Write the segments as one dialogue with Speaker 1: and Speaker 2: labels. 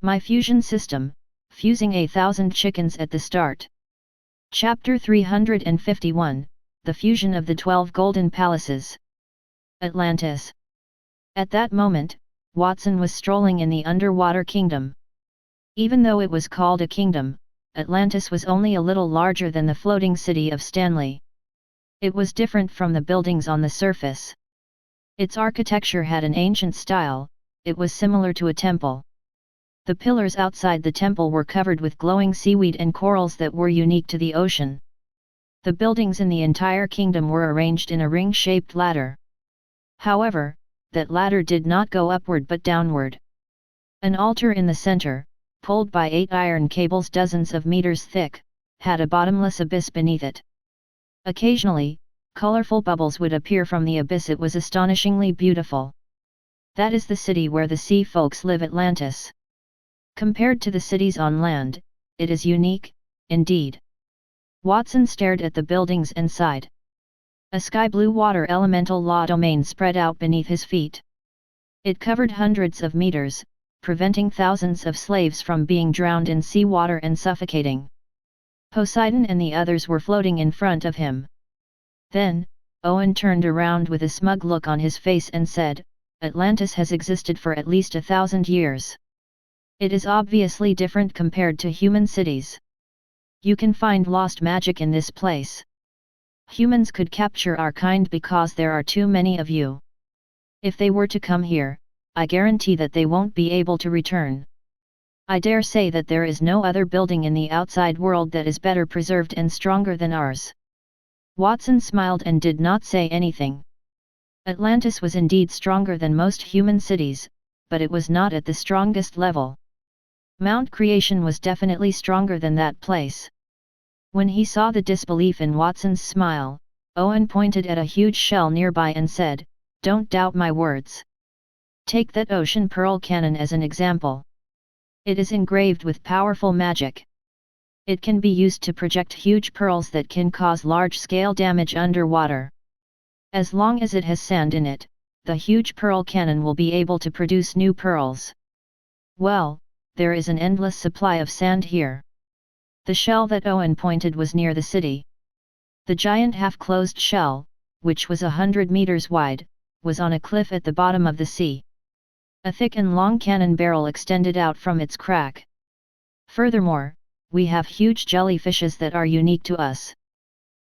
Speaker 1: My fusion system, fusing 1,000 chickens at the start. Chapter 351, The Fusion of the 12 Golden Palaces. Atlantis. At that moment, Watson was strolling in the underwater kingdom. Even though it was called a kingdom, Atlantis was only a little larger than the floating city of Stanley. It was different from the buildings on the surface. Its architecture had an ancient style. It was similar to a temple. The pillars outside the temple were covered with glowing seaweed and corals that were unique to the ocean. The buildings in the entire kingdom were arranged in a ring-shaped ladder. However, that ladder did not go upward but downward. An altar in the center, pulled by 8 iron cables dozens of meters thick, had a bottomless abyss beneath it. Occasionally, colorful bubbles would appear from the abyss. It was astonishingly beautiful. That is the city where the sea folks live, Atlantis. Compared to the cities on land, it is unique, indeed. Watson stared at the buildings and sighed. A sky-blue water elemental law domain spread out beneath his feet. It covered hundreds of meters, preventing thousands of slaves from being drowned in seawater and suffocating. Poseidon and the others were floating in front of him. Then, Owen turned around with a smug look on his face and said, "Atlantis has existed for at least 1,000 years. It is obviously different compared to human cities. You can find lost magic in this place. Humans could capture our kind because there are too many of you. If they were to come here, I guarantee that they won't be able to return. I dare say that there is no other building in the outside world that is better preserved and stronger than ours." Watson smiled and did not say anything. Atlantis was indeed stronger than most human cities, but it was not at the strongest level. Mount Creation was definitely stronger than that place. When he saw the disbelief in Watson's smile, Owen pointed at a huge shell nearby and said, "Don't doubt my words. Take that ocean pearl cannon as an example. It is engraved with powerful magic. It can be used to project huge pearls that can cause large-scale damage underwater. As long as it has sand in it, the huge pearl cannon will be able to produce new pearls. Well, there is an endless supply of sand here." The shell that Owen pointed was near the city. The giant half-closed shell, which was 100 meters wide, was on a cliff at the bottom of the sea. A thick and long cannon barrel extended out from its crack. Furthermore, we have huge jellyfishes that are unique to us.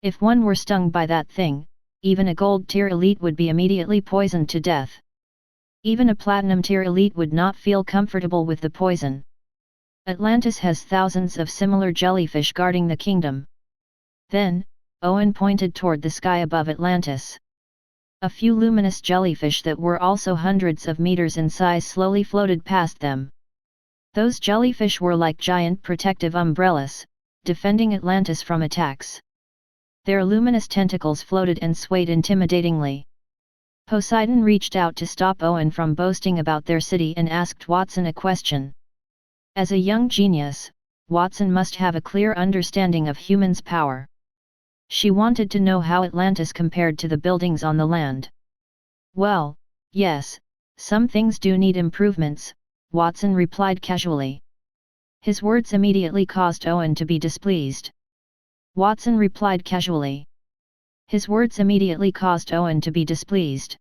Speaker 1: If one were stung by that thing, even a gold-tier elite would be immediately poisoned to death. Even a platinum-tier elite would not feel comfortable with the poison. Atlantis has thousands of similar jellyfish guarding the kingdom. Then, Owen pointed toward the sky above Atlantis. A few luminous jellyfish that were also hundreds of meters in size slowly floated past them. Those jellyfish were like giant protective umbrellas, defending Atlantis from attacks. Their luminous tentacles floated and swayed intimidatingly. Poseidon reached out to stop Owen from boasting about their city and asked Watson a question. As a young genius, Watson must have a clear understanding of humans' power. She wanted to know how Atlantis compared to the buildings on the land. "Well, yes, some things do need improvements," Watson replied casually. His words immediately caused Owen to be displeased. Watson replied casually. His words immediately caused Owen to be displeased.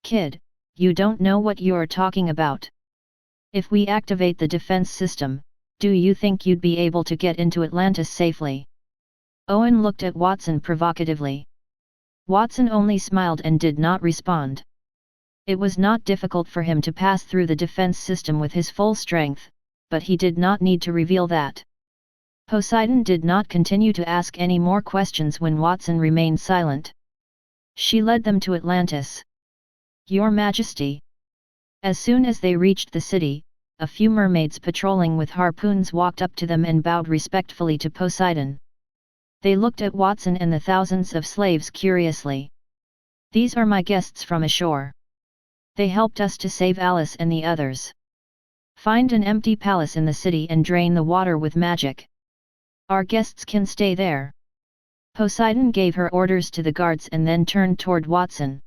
Speaker 1: "Kid, you don't know what you're talking about. If we activate the defense system, do you think you'd be able to get into Atlantis safely?" Owen looked at Watson provocatively. Watson only smiled and did not respond. It was not difficult for him to pass through the defense system with his full strength, but he did not need to reveal that. Poseidon did not continue to ask any more questions when Watson remained silent. She led them to Atlantis. "Your Majesty." As soon as they reached the city, a few mermaids patrolling with harpoons walked up to them and bowed respectfully to Poseidon. They looked at Watson and the thousands of slaves curiously. "These are my guests from ashore. They helped us to save Alice and the others. Find an empty palace in the city and drain the water with magic. Our guests can stay there." Poseidon gave her orders to the guards and then turned toward Watson.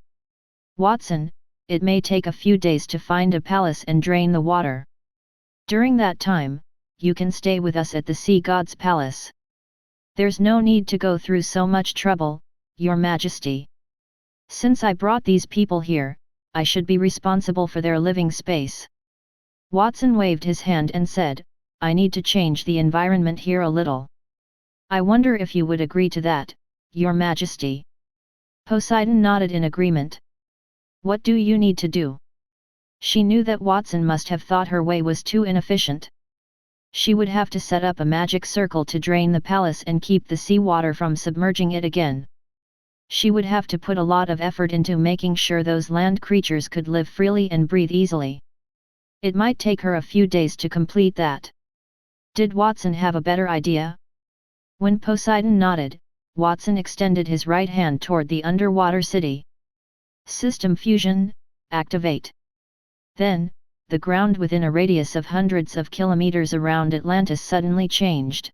Speaker 1: "Watson, it may take a few days to find a palace and drain the water. During that time, you can stay with us at the sea god's palace. There's no need to go through so much trouble, your majesty. Since I brought these people here, I should be responsible for their living space. Watson waved his hand and said, I need to change the environment here a little. I wonder if you would agree to that, your majesty. Poseidon nodded in agreement. What do you need to do? She knew that Watson must have thought her way was too inefficient. She would have to set up a magic circle to drain the palace and keep the seawater from submerging it again. She would have to put a lot of effort into making sure those land creatures could live freely and breathe easily. It might take her a few days to complete that. Did Watson have a better idea? When Poseidon nodded, Watson extended his right hand toward the underwater city. System fusion, activate. Then, the ground within a radius of hundreds of kilometers around Atlantis suddenly changed.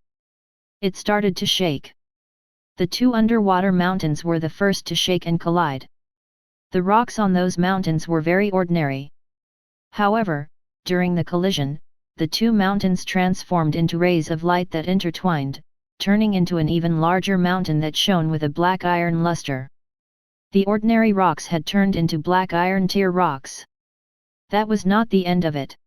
Speaker 1: It started to shake. The two underwater mountains were the first to shake and collide. The rocks on those mountains were very ordinary. However, during the collision, the two mountains transformed into rays of light that intertwined, turning into an even larger mountain that shone with a black iron luster. The ordinary rocks had turned into black iron tier rocks. That was not the end of it.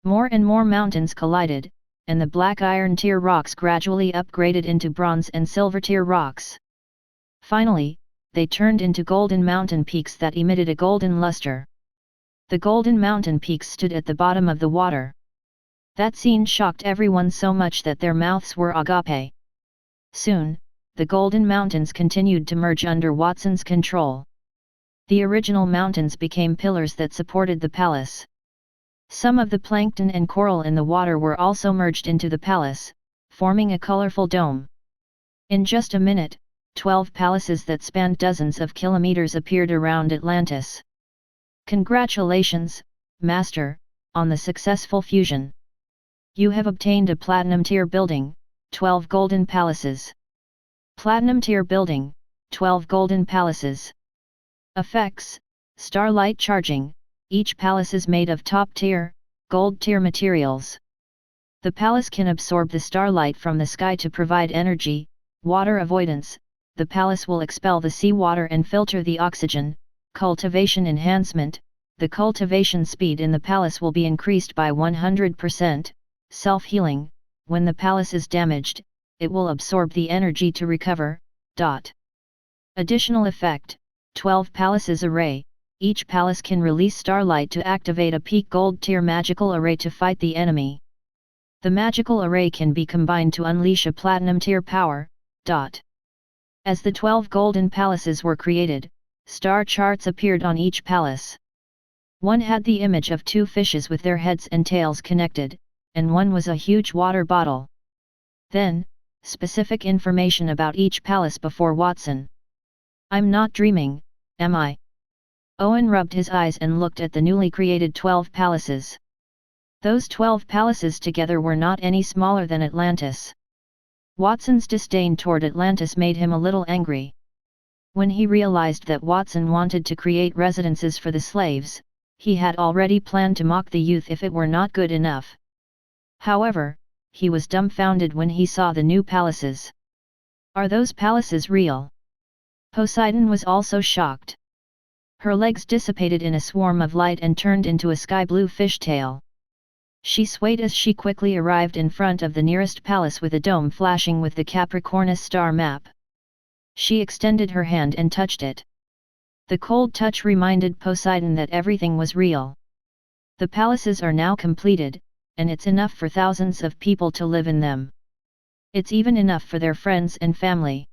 Speaker 1: More and more mountains collided, and the black iron tier rocks gradually upgraded into bronze and silver tier rocks. Finally, they turned into golden mountain peaks that emitted a golden luster. The golden mountain peaks stood at the bottom of the water. That scene shocked everyone so much that their mouths were agape. Soon, the golden mountains continued to merge under Watson's control. The original mountains became pillars that supported the palace. Some of the plankton and coral in the water were also merged into the palace, forming a colorful dome. In just a minute, 12 palaces that spanned dozens of kilometers appeared around Atlantis. Congratulations, Master, on the successful fusion. You have obtained a platinum tier building, 12 golden palaces. Platinum tier building, 12 golden palaces. Effects: Starlight charging. Each palace is made of top tier, gold tier materials. The palace can absorb the starlight from the sky to provide energy. Water avoidance. The palace will expel the seawater and filter the oxygen. Cultivation enhancement. The cultivation speed in the palace will be increased by 100%. Self-healing. When the palace is damaged, it will absorb the energy to recover. Additional effect: 12 palaces array. Each palace can release starlight to activate a peak gold tier magical array to fight the enemy. The magical array can be combined to unleash a platinum tier power. As the 12 golden palaces were created, star charts appeared on each palace. One had the image of two fishes with their heads and tails connected, and one was a huge water bottle. Then, specific information about each palace before Watson. I'm not dreaming, am I? Owen rubbed his eyes and looked at the newly created 12 palaces. Those 12 palaces together were not any smaller than Atlantis. Watson's disdain toward Atlantis made him a little angry. When he realized that Watson wanted to create residences for the slaves, he had already planned to mock the youth if it were not good enough. However, he was dumbfounded when he saw the new palaces. Are those palaces real? Poseidon was also shocked. Her legs dissipated in a swarm of light and turned into a sky-blue fishtail. She swayed as she quickly arrived in front of the nearest palace with a dome flashing with the Capricornus star map. She extended her hand and touched it. The cold touch reminded Poseidon that everything was real. The palaces are now completed, and it's enough for thousands of people to live in them. It's even enough for their friends and family.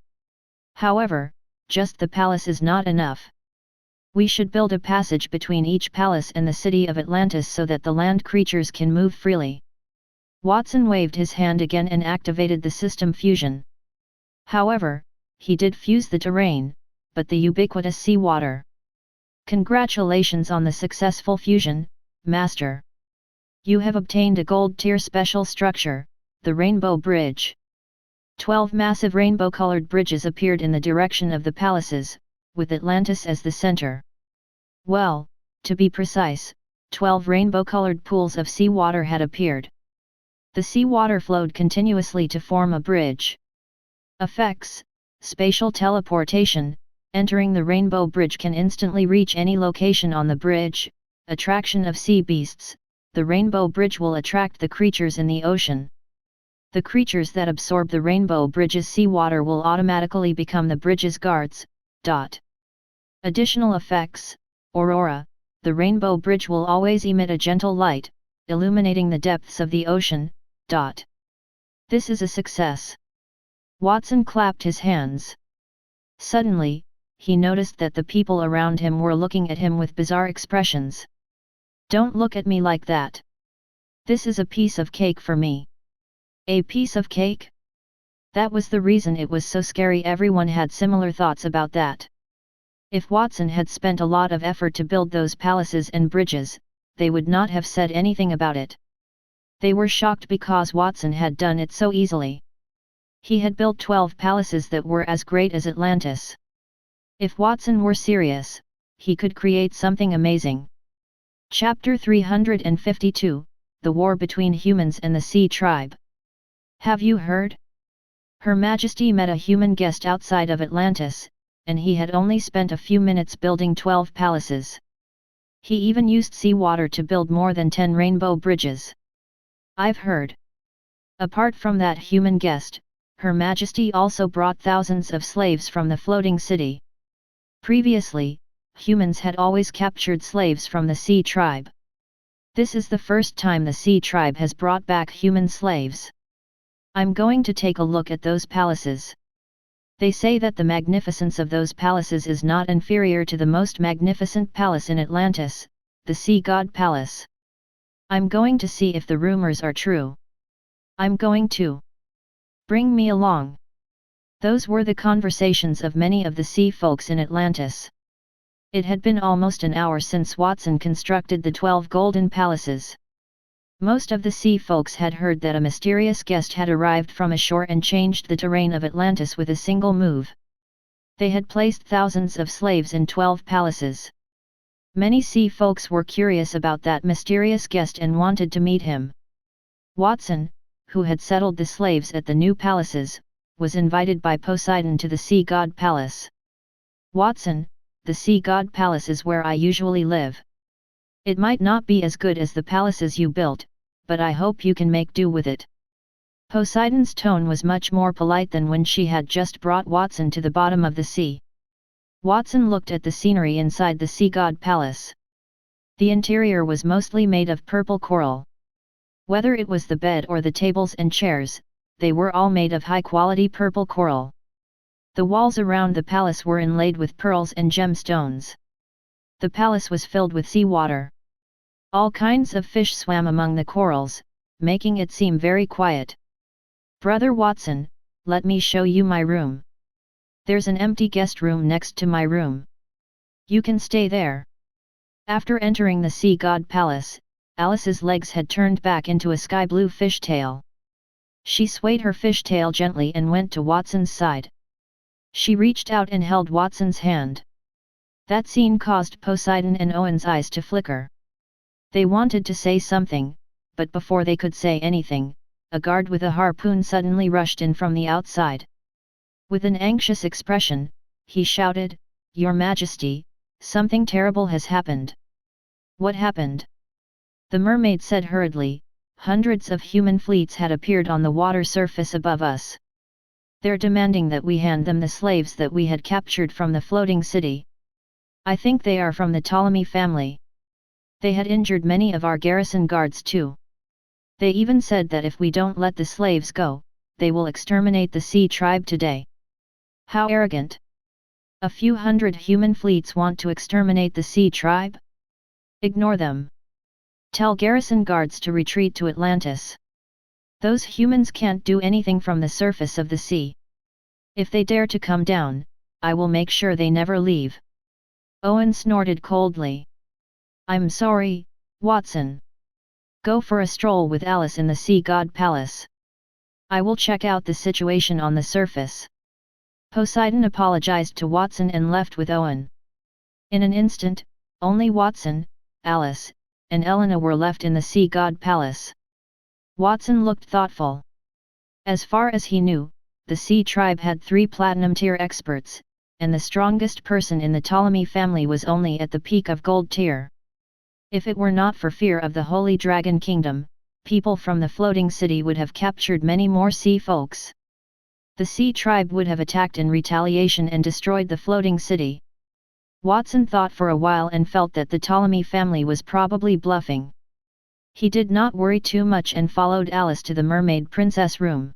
Speaker 1: However, just the palace is not enough. We should build a passage between each palace and the city of Atlantis so that the land creatures can move freely. Watson waved his hand again and activated the system fusion. However, he did fuse the terrain, but the ubiquitous seawater. Congratulations on the successful fusion, Master. You have obtained a gold tier special structure, the Rainbow Bridge. 12 massive rainbow-colored bridges appeared in the direction of the palaces, with Atlantis as the center. Well, to be precise, 12 rainbow-colored pools of seawater had appeared. The seawater flowed continuously to form a bridge. Effects: spatial teleportation. Entering the rainbow bridge can instantly reach any location on the bridge. Attraction of sea beasts. The rainbow bridge will attract the creatures in the ocean. The creatures that absorb the rainbow bridge's seawater will automatically become the bridge's guards. Additional effects: aurora. The rainbow bridge will always emit a gentle light, illuminating the depths of the ocean. This is a success. Watson clapped his hands. Suddenly, he noticed that the people around him were looking at him with bizarre expressions. "Don't look at me like that. This is a piece of cake for me." A piece of cake? That was the reason it was so scary. Everyone had similar thoughts about that. If Watson had spent a lot of effort to build those palaces and bridges, they would not have said anything about it. They were shocked because Watson had done it so easily. He had built 12 palaces that were as great as Atlantis. If Watson were serious, he could create something amazing. Chapter 352, The War Between Humans and the Sea Tribe. Have you heard? Her Majesty met a human guest outside of Atlantis, and he had only spent a few minutes building 12 palaces. He even used seawater to build more than 10 rainbow bridges. I've heard. Apart from that human guest, Her Majesty also brought thousands of slaves from the floating city. Previously, humans had always captured slaves from the Sea Tribe. This is the first time the Sea Tribe has brought back human slaves. I'm going to take a look at those palaces. They say that the magnificence of those palaces is not inferior to the most magnificent palace in Atlantis, the Sea God Palace. I'm going to see if the rumors are true. I'm going to. Bring me along. Those were the conversations of many of the sea folks in Atlantis. It had been almost an hour since Watson constructed the 12 golden palaces. Most of the sea folks had heard that a mysterious guest had arrived from ashore and changed the terrain of Atlantis with a single move. They had placed thousands of slaves in 12 palaces. Many sea folks were curious about that mysterious guest and wanted to meet him. Watson, who had settled the slaves at the new palaces, was invited by Poseidon to the Sea God Palace. "Watson, the Sea God Palace is where I usually live. It might not be as good as the palaces you built, but I hope you can make do with it." Poseidon's tone was much more polite than when she had just brought Watson to the bottom of the sea. Watson looked at the scenery inside the Sea God Palace. The interior was mostly made of purple coral. Whether it was the bed or the tables and chairs, they were all made of high-quality purple coral. The walls around the palace were inlaid with pearls and gemstones. The palace was filled with seawater. All kinds of fish swam among the corals, making it seem very quiet. "Brother Watson, let me show you my room. There's an empty guest room next to my room. You can stay there." After entering the Sea God Palace, Alice's legs had turned back into a sky-blue fishtail. She swayed her fishtail gently and went to Watson's side. She reached out and held Watson's hand. That scene caused Poseidon and Owen's eyes to flicker. They wanted to say something, but before they could say anything, a guard with a harpoon suddenly rushed in from the outside. With an anxious expression, he shouted, "Your Majesty, something terrible has happened." "What happened?" The mermaid said hurriedly, "Hundreds of human fleets had appeared on the water surface above us. They're demanding that we hand them the slaves that we had captured from the floating city. I think they are from the Ptolemy family. They had injured many of our garrison guards too. They even said that if we don't let the slaves go, they will exterminate the Sea Tribe today." How arrogant! A few hundred human fleets want to exterminate the Sea Tribe? Ignore them. Tell garrison guards to retreat to Atlantis. Those humans can't do anything from the surface of the sea. If they dare to come down, I will make sure they never leave. Owen snorted coldly. "I'm sorry, Watson. Go for a stroll with Alice in the Sea God Palace. I will check out the situation on the surface." Poseidon apologized to Watson and left with Owen. In an instant, only Watson, Alice, and Elena were left in the sea god palace. Watson looked thoughtful. As far as he knew, the sea tribe had 3 platinum tier experts, and the strongest person in the Ptolemy family was only at the peak of gold tier. If it were not for fear of the Holy Dragon Kingdom, people from the floating city would have captured many more sea folks. The sea tribe would have attacked in retaliation and destroyed the floating city. Watson thought for a while and felt that the Ptolemy family was probably bluffing. He did not worry too much and followed Alice to the mermaid princess room.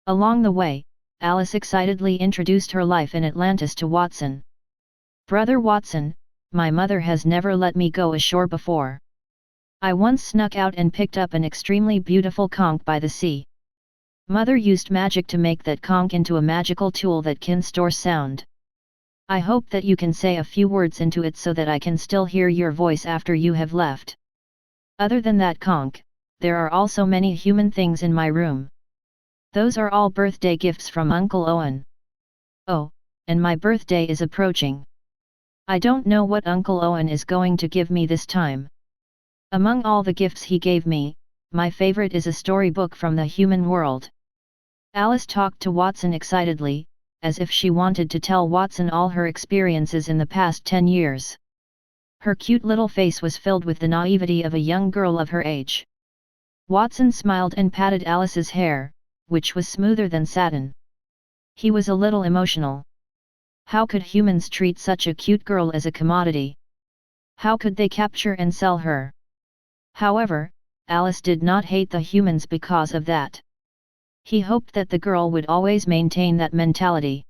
Speaker 1: Along the way, Alice excitedly introduced her life in Atlantis to Watson. "Brother Watson, my mother has never let me go ashore before. I once snuck out and picked up an extremely beautiful conch by the sea. Mother used magic to make that conch into a magical tool that can store sound. I hope that you can say a few words into it so that I can still hear your voice after you have left. Other than that conch, there are also many human things in my room. Those are all birthday gifts from Uncle Owen. Oh, and my birthday is approaching. I don't know what Uncle Owen is going to give me this time. Among all the gifts he gave me, my favorite is a storybook from the human world." Alice talked to Watson excitedly, as if she wanted to tell Watson all her experiences in the past 10 years. Her cute little face was filled with the naivety of a young girl of her age. Watson smiled and patted Alice's hair, which was smoother than satin. He was a little emotional. How could humans treat such a cute girl as a commodity? How could they capture and sell her? However, Alice did not hate the humans because of that. He hoped that the girl would always maintain that mentality.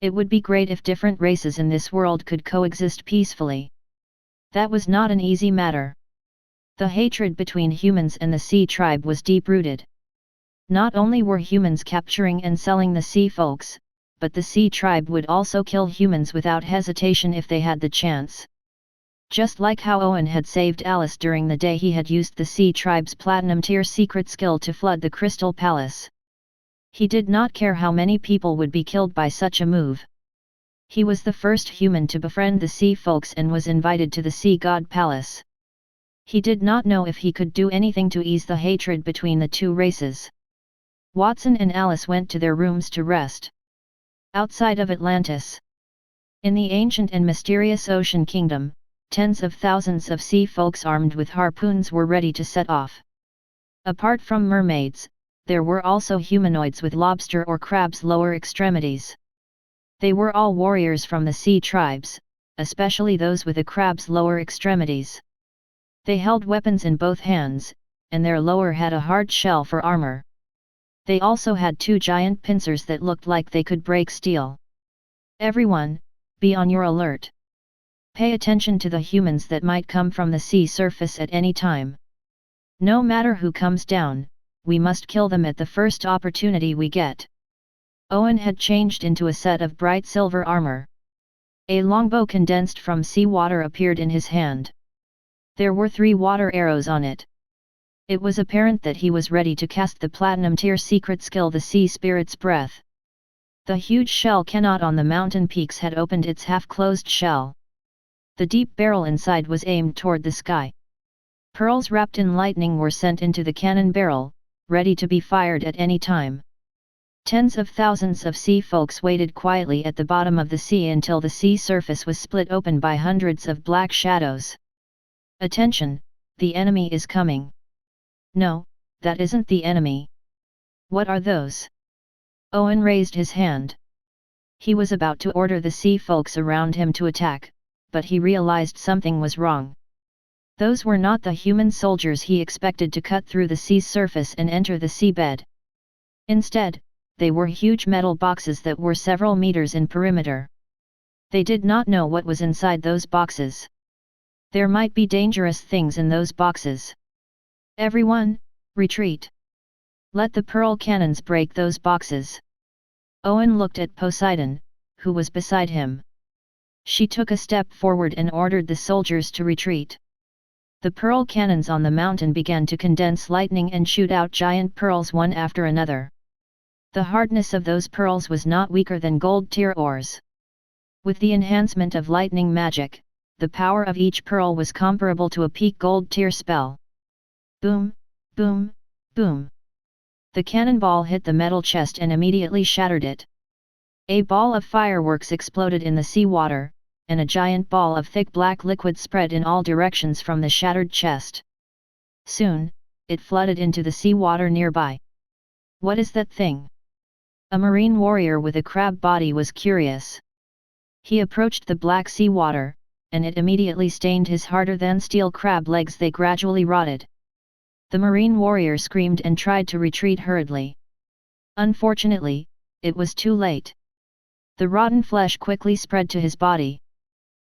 Speaker 1: It would be great if different races in this world could coexist peacefully. That was not an easy matter. The hatred between humans and the sea tribe was deep-rooted. Not only were humans capturing and selling the sea folks, but the sea tribe would also kill humans without hesitation if they had the chance. Just like how Owen had saved Alice during the day he had used the sea tribe's platinum tier secret skill to flood the Crystal Palace. He did not care how many people would be killed by such a move. He was the first human to befriend the sea folks and was invited to the sea god palace. He did not know if he could do anything to ease the hatred between the two races. Watson and Alice went to their rooms to rest. Outside of Atlantis, in the ancient and mysterious ocean kingdom, tens of thousands of sea folks armed with harpoons were ready to set off. Apart from mermaids, there were also humanoids with lobster or crab's lower extremities. They were all warriors from the sea tribes, especially those with a crab's lower extremities. They held weapons in both hands, and their lower had a hard shell for armor. They also had 2 giant pincers that looked like they could break steel. "Everyone, be on your alert. Pay attention to the humans that might come from the sea surface at any time. No matter who comes down, we must kill them at the first opportunity we get." Owen had changed into a set of bright silver armor. A longbow condensed from seawater appeared in his hand. There were 3 water arrows on it. It was apparent that he was ready to cast the platinum tier secret skill, the Sea Spirit's Breath. The huge shell cannon on the mountain peaks had opened its half-closed shell. The deep barrel inside was aimed toward the sky. Pearls wrapped in lightning were sent into the cannon barrel, ready to be fired at any time. Tens of thousands of sea folks waited quietly at the bottom of the sea until the sea surface was split open by hundreds of black shadows. "Attention, the enemy is coming." "No, that isn't the enemy." "What are those?" Owen raised his hand. He was about to order the sea folks around him to attack, but he realized something was wrong. Those were not the human soldiers he expected to cut through the sea's surface and enter the seabed. Instead, they were huge metal boxes that were several meters in perimeter. They did not know what was inside those boxes. There might be dangerous things in those boxes. "Everyone, retreat. Let the pearl cannons break those boxes." Owen looked at Poseidon, who was beside him. She took a step forward and ordered the soldiers to retreat. The pearl cannons on the mountain began to condense lightning and shoot out giant pearls one after another. The hardness of those pearls was not weaker than gold tier ores. With the enhancement of lightning magic, the power of each pearl was comparable to a peak gold tier spell. Boom, boom, boom. The cannonball hit the metal chest and immediately shattered it. A ball of fireworks exploded in the seawater, and a giant ball of thick black liquid spread in all directions from the shattered chest. Soon, it flooded into the seawater nearby. What is that thing? A marine warrior with a crab body was curious. He approached the black seawater, and it immediately stained his harder-than-steel crab legs. They gradually rotted. The marine warrior screamed and tried to retreat hurriedly. Unfortunately, it was too late. The rotten flesh quickly spread to his body.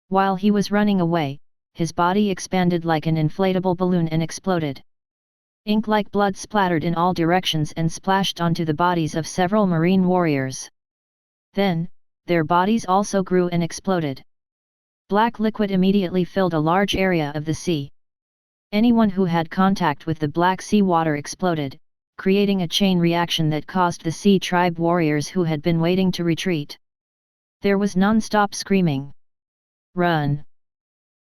Speaker 1: While he was running away, his body expanded like an inflatable balloon and exploded. Ink like blood splattered in all directions and splashed onto the bodies of several marine warriors. Then, their bodies also grew and exploded. Black liquid immediately filled a large area of the sea. Anyone who had contact with the black sea water exploded, creating a chain reaction that caused the sea tribe warriors who had been waiting to retreat. There was non-stop screaming. Run!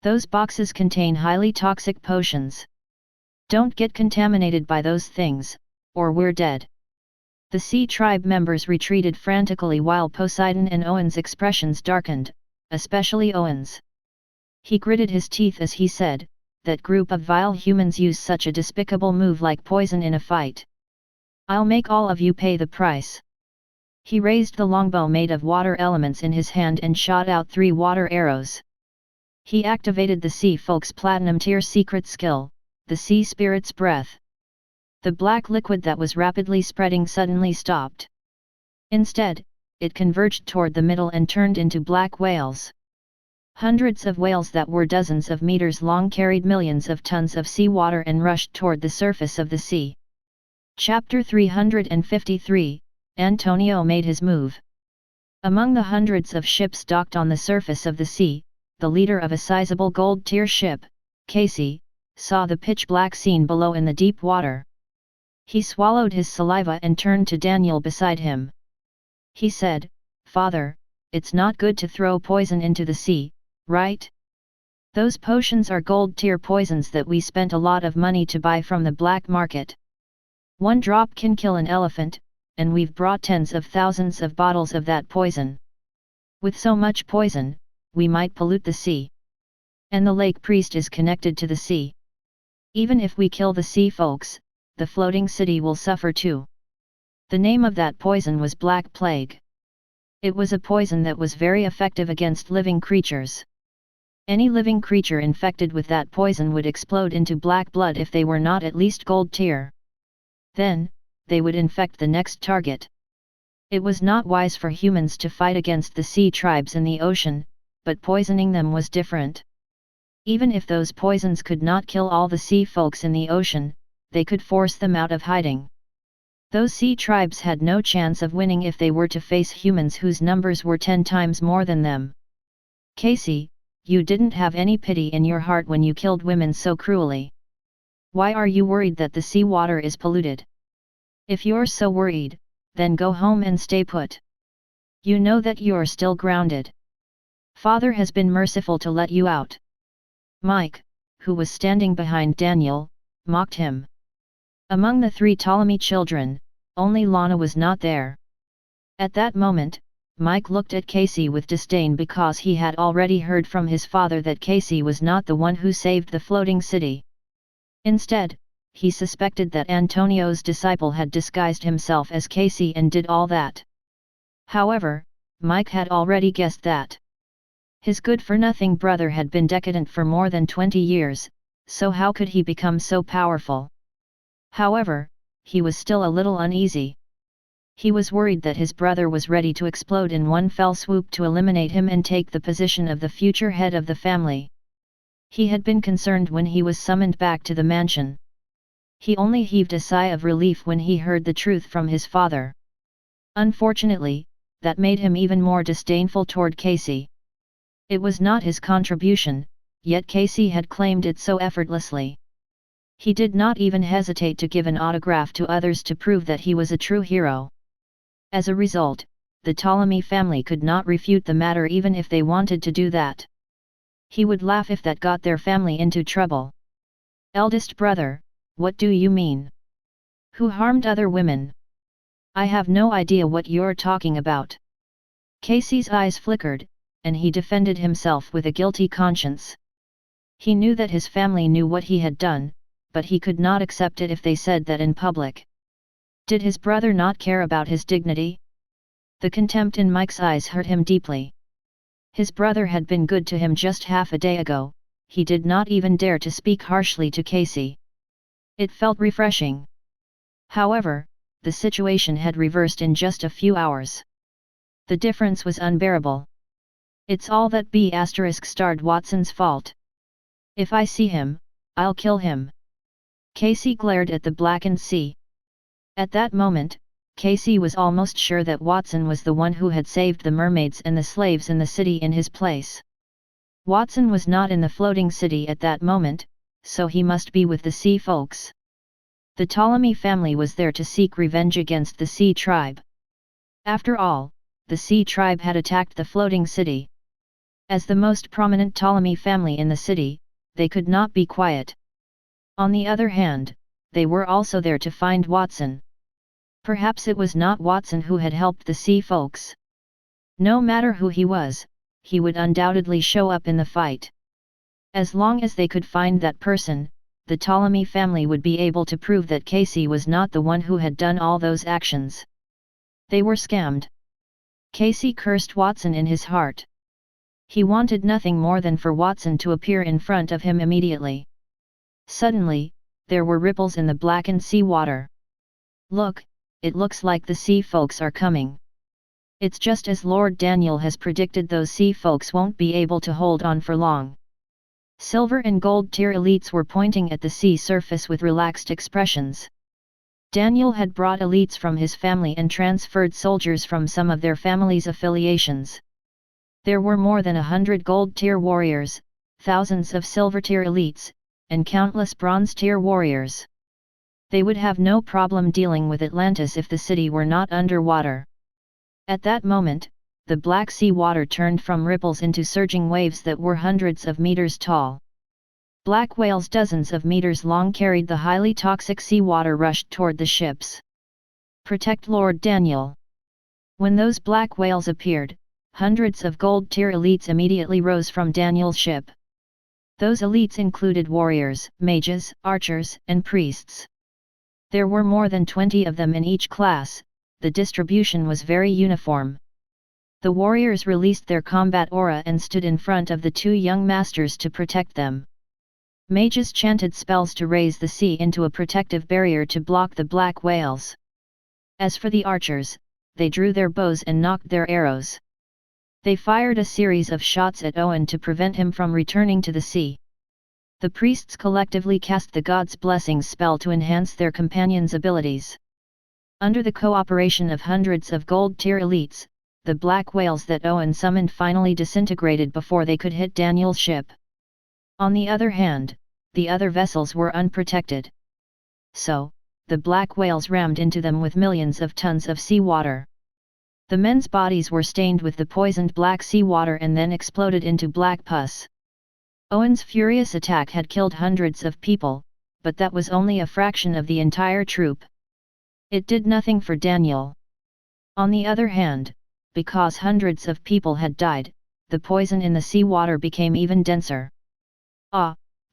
Speaker 1: Those boxes contain highly toxic potions. Don't get contaminated by those things, or we're dead. The sea tribe members retreated frantically while Poseidon and Owen's expressions darkened, especially Owen's. He gritted his teeth as he said, "That group of vile humans use such a despicable move like poison in a fight. I'll make all of you pay the price." He raised the longbow made of water elements in his hand and shot out 3 water arrows. He activated the Sea Folk's Platinum Tier secret skill, the Sea Spirit's Breath. The black liquid that was rapidly spreading suddenly stopped. Instead, it converged toward the middle and turned into black whales. Hundreds of whales that were dozens of meters long carried millions of tons of seawater and rushed toward the surface of the sea. Chapter 353, Antonio made his move. Among the hundreds of ships docked on the surface of the sea, the leader of a sizable gold-tier ship, Casey, saw the pitch-black scene below in the deep water. He swallowed his saliva and turned to Daniel beside him. He said, "Father, it's not good to throw poison into the sea, right? Those potions are gold-tier poisons that we spent a lot of money to buy from the black market. 1 drop can kill an elephant, and we've brought tens of thousands of bottles of that poison. With so much poison, we might pollute the sea. And the lake priest is connected to the sea. Even if we kill the sea folks, the floating city will suffer too." The name of that poison was Black Plague. It was a poison that was very effective against living creatures. Any living creature infected with that poison would explode into black blood if they were not at least gold tier. Then, they would infect the next target. It was not wise for humans to fight against the sea tribes in the ocean, but poisoning them was different. Even if those poisons could not kill all the sea folks in the ocean, they could force them out of hiding. Those sea tribes had no chance of winning if they were to face humans whose numbers were 10 times more than them. "Casey, you didn't have any pity in your heart when you killed women so cruelly. Why are you worried that the seawater is polluted? If you're so worried, then go home and stay put. You know that you're still grounded. Father has been merciful to let you out." Mike, who was standing behind Daniel, mocked him. Among the 3 Ptolemy children, only Lana was not there. At that moment, Mike looked at Casey with disdain because he had already heard from his father that Casey was not the one who saved the floating city. Instead, he suspected that Antonio's disciple had disguised himself as Casey and did all that. However, Mike had already guessed that his good-for-nothing brother had been decadent for more than 20 years, so how could he become so powerful? However, he was still a little uneasy. He was worried that his brother was ready to explode in one fell swoop to eliminate him and take the position of the future head of the family. He had been concerned when he was summoned back to the mansion. He only heaved a sigh of relief when he heard the truth from his father. Unfortunately, that made him even more disdainful toward Casey. It was not his contribution, yet Casey had claimed it so effortlessly. He did not even hesitate to give an autograph to others to prove that he was a true hero. As a result, the Ptolemy family could not refute the matter even if they wanted to do that. He would laugh if that got their family into trouble. Eldest brother, what do you mean? Who harmed other women? I have no idea what you're talking about. Casey's eyes flickered, and he defended himself with a guilty conscience. He knew that his family knew what he had done, but he could not accept it if they said that in public. Did his brother not care about his dignity? The contempt in Mike's eyes hurt him deeply. His brother had been good to him just half a day ago. He did not even dare to speak harshly to Casey. It felt refreshing. However, the situation had reversed in just a few hours. The difference was unbearable. It's all that B***starred Watson's fault. If I see him, I'll kill him. Casey glared at the blackened sea. At that moment, Casey was almost sure that Watson was the one who had saved the mermaids and the slaves in the city in his place. Watson was not in the floating city at that moment, so he must be with the sea folks. The Ptolemy family was there to seek revenge against the sea tribe. After all, the sea tribe had attacked the floating city. As the most prominent Ptolemy family in the city, they could not be quiet. On the other hand, they were also there to find Watson. Perhaps it was not Watson who had helped the sea folks. No matter who he was, he would undoubtedly show up in the fight. As long as they could find that person, the Ptolemy family would be able to prove that Casey was not the one who had done all those actions. They were scammed. Casey cursed Watson in his heart. He wanted nothing more than for Watson to appear in front of him immediately. Suddenly, there were ripples in the blackened sea water. Look, it looks like the sea folks are coming. It's just as Lord Daniel has predicted, those sea folks won't be able to hold on for long. Silver and gold tier elites were pointing at the sea surface with relaxed expressions. Daniel had brought elites from his family and transferred soldiers from some of their family's affiliations. There were more than 100 gold tier warriors, thousands of silver tier elites, and countless bronze tier warriors. They would have no problem dealing with Atlantis if the city were not underwater. At that moment, the Black Sea water turned from ripples into surging waves that were hundreds of meters tall. Black whales dozens of meters long carried the highly toxic sea water rushed toward the ships. Protect Lord Daniel. When those black whales appeared, hundreds of gold tier elites immediately rose from Daniel's ship. Those elites included warriors, mages, archers, and priests. There were more than 20 of them in each class. The distribution was very uniform. The warriors released their combat aura and stood in front of the two young masters to protect them. Mages chanted spells to raise the sea into a protective barrier to block the black whales. As for the archers, they drew their bows and nocked their arrows. They fired a series of shots at Owen to prevent him from returning to the sea. The priests collectively cast the God's Blessings spell to enhance their companions' abilities. Under the cooperation of hundreds of gold tier elites, the black whales that Owen summoned finally disintegrated before they could hit Daniel's ship. On the other hand, the other vessels were unprotected. So, the black whales rammed into them with millions of tons of seawater. The men's bodies were stained with the poisoned black seawater and then exploded into black pus. Owen's furious attack had killed hundreds of people, but that was only a fraction of the entire troop. It did nothing for Daniel. On the other hand, because hundreds of people had died, the poison in the seawater became even denser.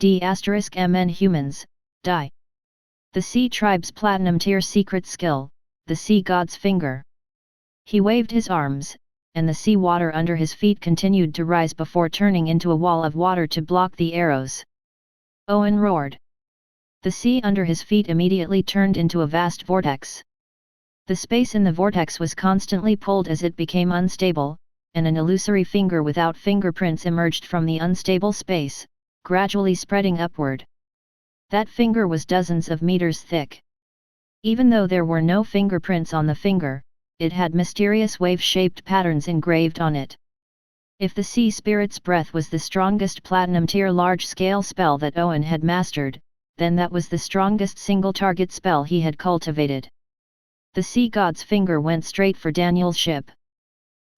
Speaker 1: D***MN humans, die. The sea tribe's platinum tier secret skill, the sea god's finger. He waved his arms, and the sea water under his feet continued to rise before turning into a wall of water to block the arrows. Owen roared. The sea under his feet immediately turned into a vast vortex. The space in the vortex was constantly pulled as it became unstable, and an illusory finger without fingerprints emerged from the unstable space, gradually spreading upward. That finger was dozens of meters thick. Even though there were no fingerprints on the finger, it had mysterious wave-shaped patterns engraved on it. If the sea spirit's breath was the strongest platinum-tier large-scale spell that Owen had mastered, then that was the strongest single-target spell he had cultivated. The sea god's finger went straight for Daniel's ship.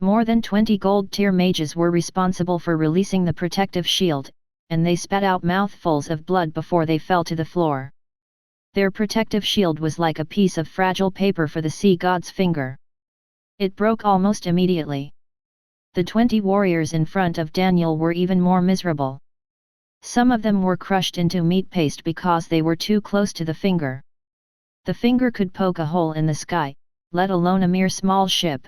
Speaker 1: More than 20 gold-tier mages were responsible for releasing the protective shield, and they spat out mouthfuls of blood before they fell to the floor. Their protective shield was like a piece of fragile paper for the sea god's finger. It broke almost immediately. The 20 warriors in front of Daniel were even more miserable. Some of them were crushed into meat paste because they were too close to the finger. The finger could poke a hole in the sky, let alone a mere small ship.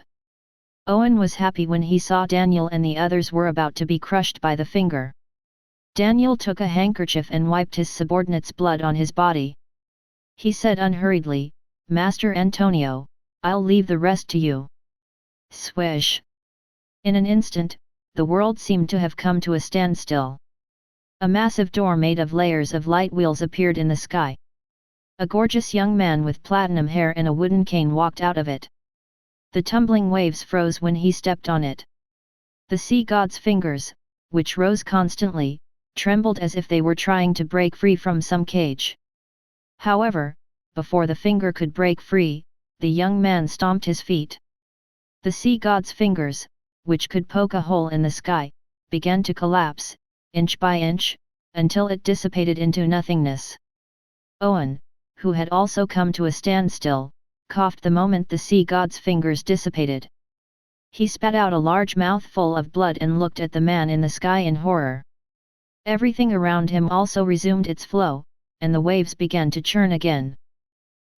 Speaker 1: Owen was happy when he saw Daniel and the others were about to be crushed by the finger. Daniel took a handkerchief and wiped his subordinate's blood on his body. He said unhurriedly, "Master Antonio, I'll leave the rest to you." Swish! In an instant, the world seemed to have come to a standstill. A massive door made of layers of light wheels appeared in the sky. A gorgeous young man with platinum hair and a wooden cane walked out of it. The tumbling waves froze when he stepped on it. The sea god's fingers, which rose constantly, trembled as if they were trying to break free from some cage. However, before the finger could break free, the young man stomped his feet. The sea god's fingers, which could poke a hole in the sky, began to collapse, inch by inch, until it dissipated into nothingness. Owen, who had also come to a standstill, coughed the moment the sea god's fingers dissipated. He spat out a large mouthful of blood and looked at the man in the sky in horror. Everything around him also resumed its flow, and the waves began to churn again.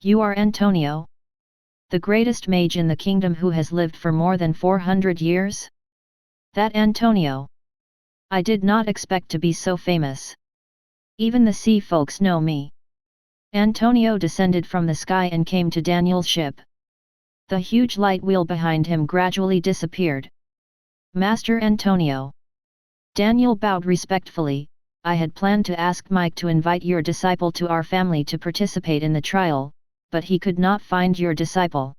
Speaker 1: "You are Antonio? The greatest mage in the kingdom who has lived for more than 400 years? That Antonio? I did not expect to be so famous. Even the sea folks know me." Antonio descended from the sky and came to Daniel's ship. The huge light wheel behind him gradually disappeared. "Master Antonio." Daniel bowed respectfully. "I had planned to ask Mike to invite your disciple to our family to participate in the trial, but he could not find your disciple.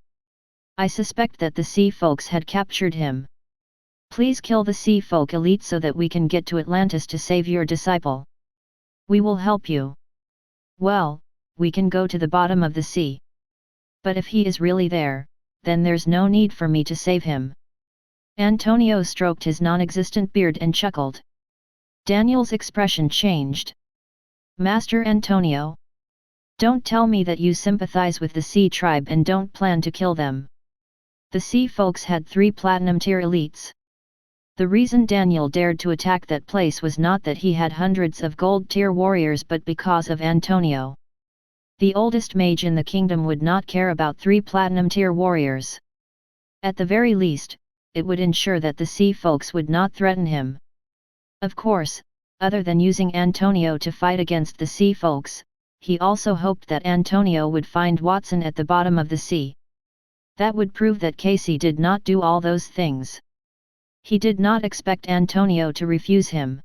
Speaker 1: I suspect that the sea folks had captured him. Please kill the sea folk elite so that we can get to Atlantis to save your disciple. We will help you. Well, we can go to the bottom of the sea. But if he is really there, then there's no need for me to save him." Antonio stroked his non-existent beard and chuckled. Daniel's expression changed. "Master Antonio? Don't tell me that you sympathize with the sea tribe and don't plan to kill them." The sea folks had 3 platinum-tier elites. The reason Daniel dared to attack that place was not that he had hundreds of gold-tier warriors but because of Antonio. The oldest mage in the kingdom would not care about 3 platinum-tier warriors. At the very least, it would ensure that the sea folks would not threaten him. Of course, other than using Antonio to fight against the sea folks, he also hoped that Antonio would find Watson at the bottom of the sea. That would prove that Casey did not do all those things. He did not expect Antonio to refuse him.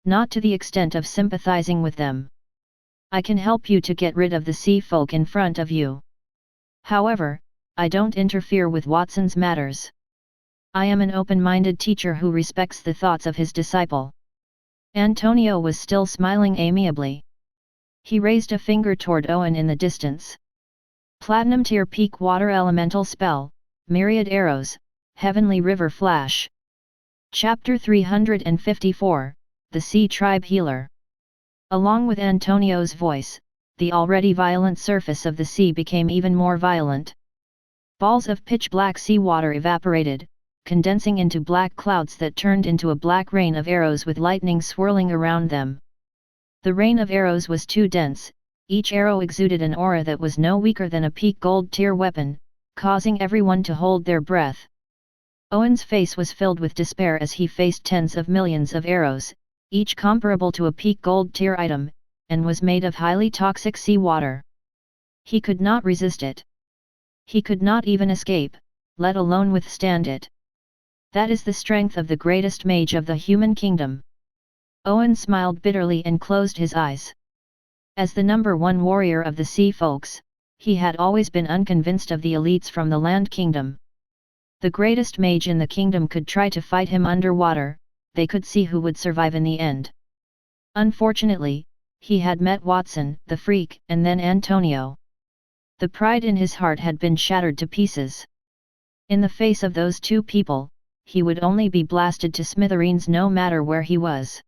Speaker 1: Not to the extent of sympathizing with them. "I can help you to get rid of the sea folk in front of you. However, I don't interfere with Watson's matters. I am an open-minded teacher who respects the thoughts of his disciple." Antonio was still smiling amiably. He raised a finger toward Owen in the distance. "Platinum tier peak water elemental spell, myriad arrows, heavenly river flash." Chapter 354, The Sea Tribe Healer. Along with Antonio's voice, the already violent surface of the sea became even more violent. Balls of pitch-black seawater evaporated, condensing into black clouds that turned into a black rain of arrows with lightning swirling around them. The rain of arrows was too dense, each arrow exuded an aura that was no weaker than a peak gold-tier weapon, causing everyone to hold their breath. Owen's face was filled with despair as he faced tens of millions of arrows, each comparable to a peak gold-tier item, and was made of highly toxic seawater. He could not resist it. He could not even escape, let alone withstand it. That is the strength of the greatest mage of the human kingdom. Owen smiled bitterly and closed his eyes. As the #1 warrior of the sea folks, he had always been unconvinced of the elites from the land kingdom. The greatest mage in the kingdom could try to fight him underwater, they could see who would survive in the end. Unfortunately, he had met Watson, the freak, and then Antonio. The pride in his heart had been shattered to pieces. In the face of those two people, he would only be blasted to smithereens no matter where he was.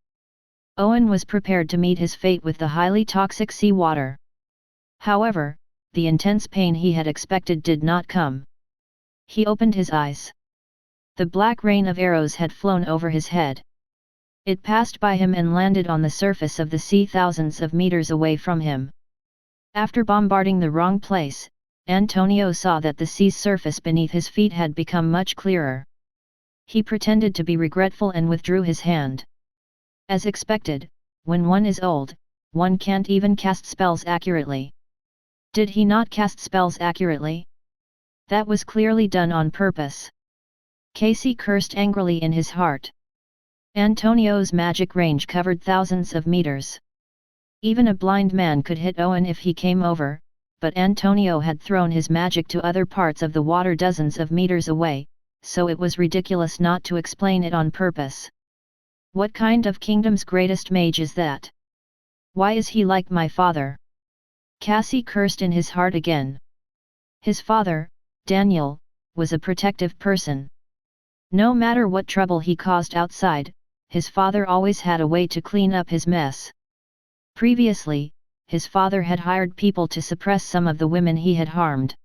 Speaker 1: Owen was prepared to meet his fate with the highly toxic seawater. However, the intense pain he had expected did not come. He opened his eyes. The black rain of arrows had flown over his head. It passed by him and landed on the surface of the sea thousands of meters away from him. After bombarding the wrong place, Antonio saw that the sea's surface beneath his feet had become much clearer. He pretended to be regretful and withdrew his hand. As expected, when one is old, one can't even cast spells accurately. Did he not cast spells accurately? That was clearly done on purpose. Casey cursed angrily in his heart. Antonio's magic range covered thousands of meters. Even a blind man could hit Owen if he came over, but Antonio had thrown his magic to other parts of the water dozens of meters away, so it was ridiculous not to explain it on purpose. What kind of kingdom's greatest mage is that? Why is he like my father? Cassie cursed in his heart again. His father, Daniel, was a protective person. No matter what trouble he caused outside, his father always had a way to clean up his mess. Previously, his father had hired people to suppress some of the women he had harmed.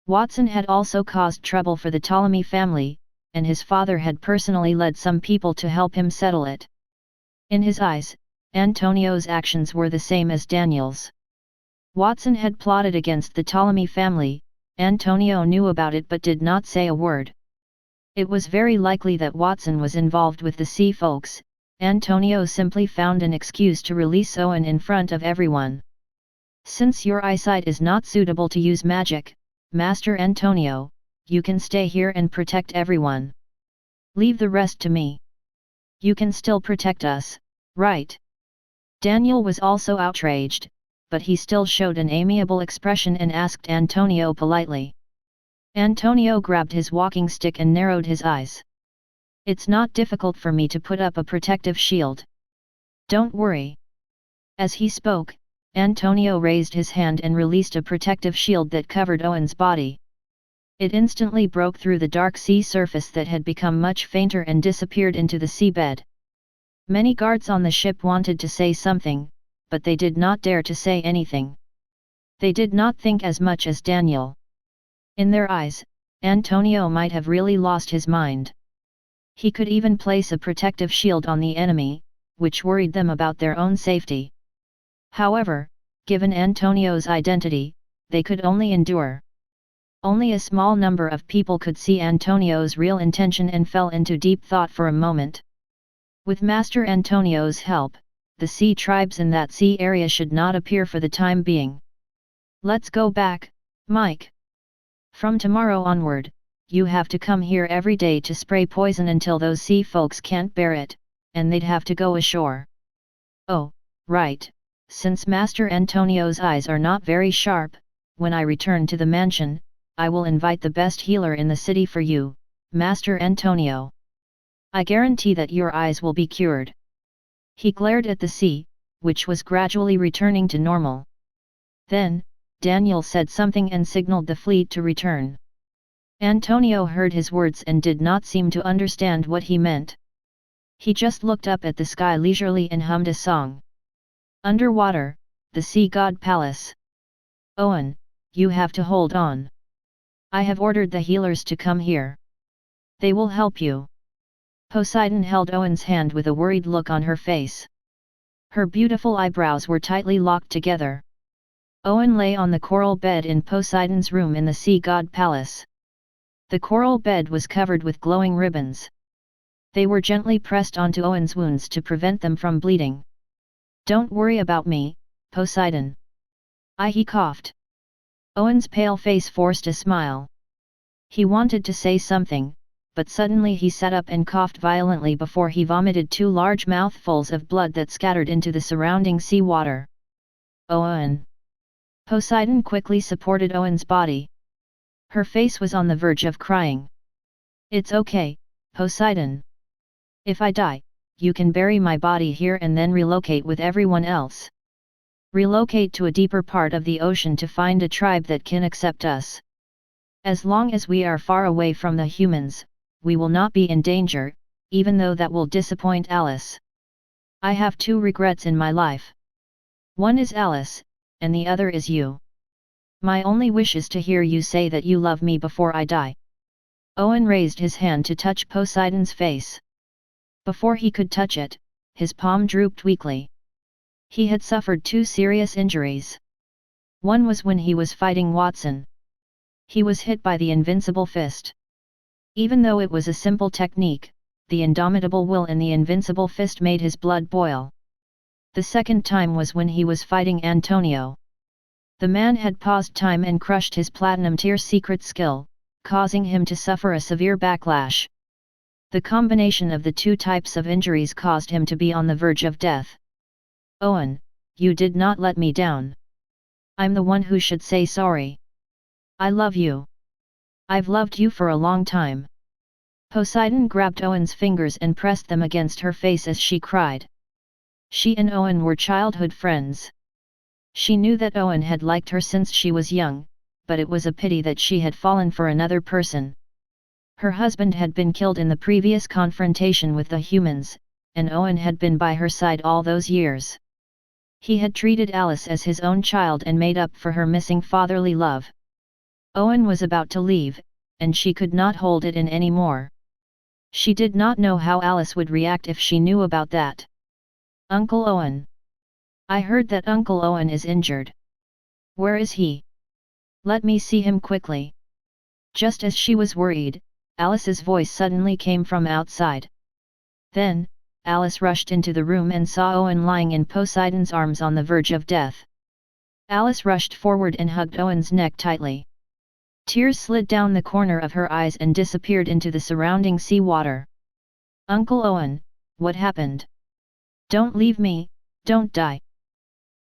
Speaker 1: Watson had also caused trouble for the Ptolemy family, and his father had personally led some people to help him settle it. In his eyes, Antonio's actions were the same as Daniel's. Watson had plotted against the Ptolemy family. Antonio knew about it but did not say a word. It was very likely that Watson was involved with the sea folks. Antonio simply found an excuse to release Owen in front of everyone. Since your eyesight is not suitable to use magic, Master Antonio, you can stay here and protect everyone. Leave the rest to me. You can still protect us, right? Daniel was also outraged, but he still showed an amiable expression and asked Antonio politely. Antonio grabbed his walking stick and narrowed his eyes. It's not difficult for me to put up a protective shield. Don't worry. As he spoke, Antonio raised his hand and released a protective shield that covered Owen's body. It instantly broke through the dark sea surface that had become much fainter and disappeared into the seabed. Many guards on the ship wanted to say something, but they did not dare to say anything. They did not think as much as Daniel. In their eyes, Antonio might have really lost his mind. He could even place a protective shield on the enemy, which worried them about their own safety. However, given Antonio's identity, they could only endure. Only a small number of people could see Antonio's real intention and fell into deep thought for a moment. With Master Antonio's help, the sea tribes in that sea area should not appear for the time being. Let's go back, Mike. From tomorrow onward, you have to come here every day to spray poison until those sea folks can't bear it, and they'd have to go ashore. Oh, right, since Master Antonio's eyes are not very sharp, when I return to the mansion, I will invite the best healer in the city for you, Master Antonio. I guarantee that your eyes will be cured. He glared at the sea, which was gradually returning to normal. Then, Daniel said something and signaled the fleet to return. Antonio heard his words and did not seem to understand what he meant. He just looked up at the sky leisurely and hummed a song. Underwater, the sea god palace. Owen, you have to hold on. I have ordered the healers to come here. They will help you. Poseidon held Owen's hand with a worried look on her face. Her beautiful eyebrows were tightly locked together. Owen lay on the coral bed in Poseidon's room in the sea god palace. The coral bed was covered with glowing ribbons. They were gently pressed onto Owen's wounds to prevent them from bleeding. Don't worry about me, Poseidon. He coughed. Owen's pale face forced a smile. He wanted to say something, but suddenly he sat up and coughed violently before he vomited 2 large mouthfuls of blood that scattered into the surrounding sea water. Owen. Poseidon quickly supported Owen's body. Her face was on the verge of crying. It's okay, Poseidon. If I die, you can bury my body here and then relocate with everyone else. Relocate to a deeper part of the ocean to find a tribe that can accept us. As long as we are far away from the humans, we will not be in danger, even though that will disappoint Alice. I have two regrets in my life. One is Alice, and the other is you. My only wish is to hear you say that you love me before I die. Owen raised his hand to touch Poseidon's face. Before he could touch it, his palm drooped weakly. He had suffered two serious injuries. One was when he was fighting Watson. He was hit by the invincible fist. Even though it was a simple technique, the indomitable will in the invincible fist made his blood boil. The second time was when he was fighting Antonio. The man had paused time and crushed his platinum tier secret skill, causing him to suffer a severe backlash. The combination of the two types of injuries caused him to be on the verge of death. Owen, you did not let me down. I'm the one who should say sorry. I love you. I've loved you for a long time. Poseidon grabbed Owen's fingers and pressed them against her face as she cried. She and Owen were childhood friends. She knew that Owen had liked her since she was young, but it was a pity that she had fallen for another person. Her husband had been killed in the previous confrontation with the humans, and Owen had been by her side all those years. He had treated Alice as his own child and made up for her missing fatherly love. Owen was about to leave, and she could not hold it in any more. She did not know how Alice would react if she knew about that. Uncle Owen. I heard that Uncle Owen is injured. Where is he? Let me see him quickly. Just as she was worried, Alice's voice suddenly came from outside. Then, Alice rushed into the room and saw Owen lying in Poseidon's arms on the verge of death. Alice rushed forward and hugged Owen's neck tightly. Tears slid down the corner of her eyes and disappeared into the surrounding sea water. Uncle Owen, what happened? Don't leave me, don't die.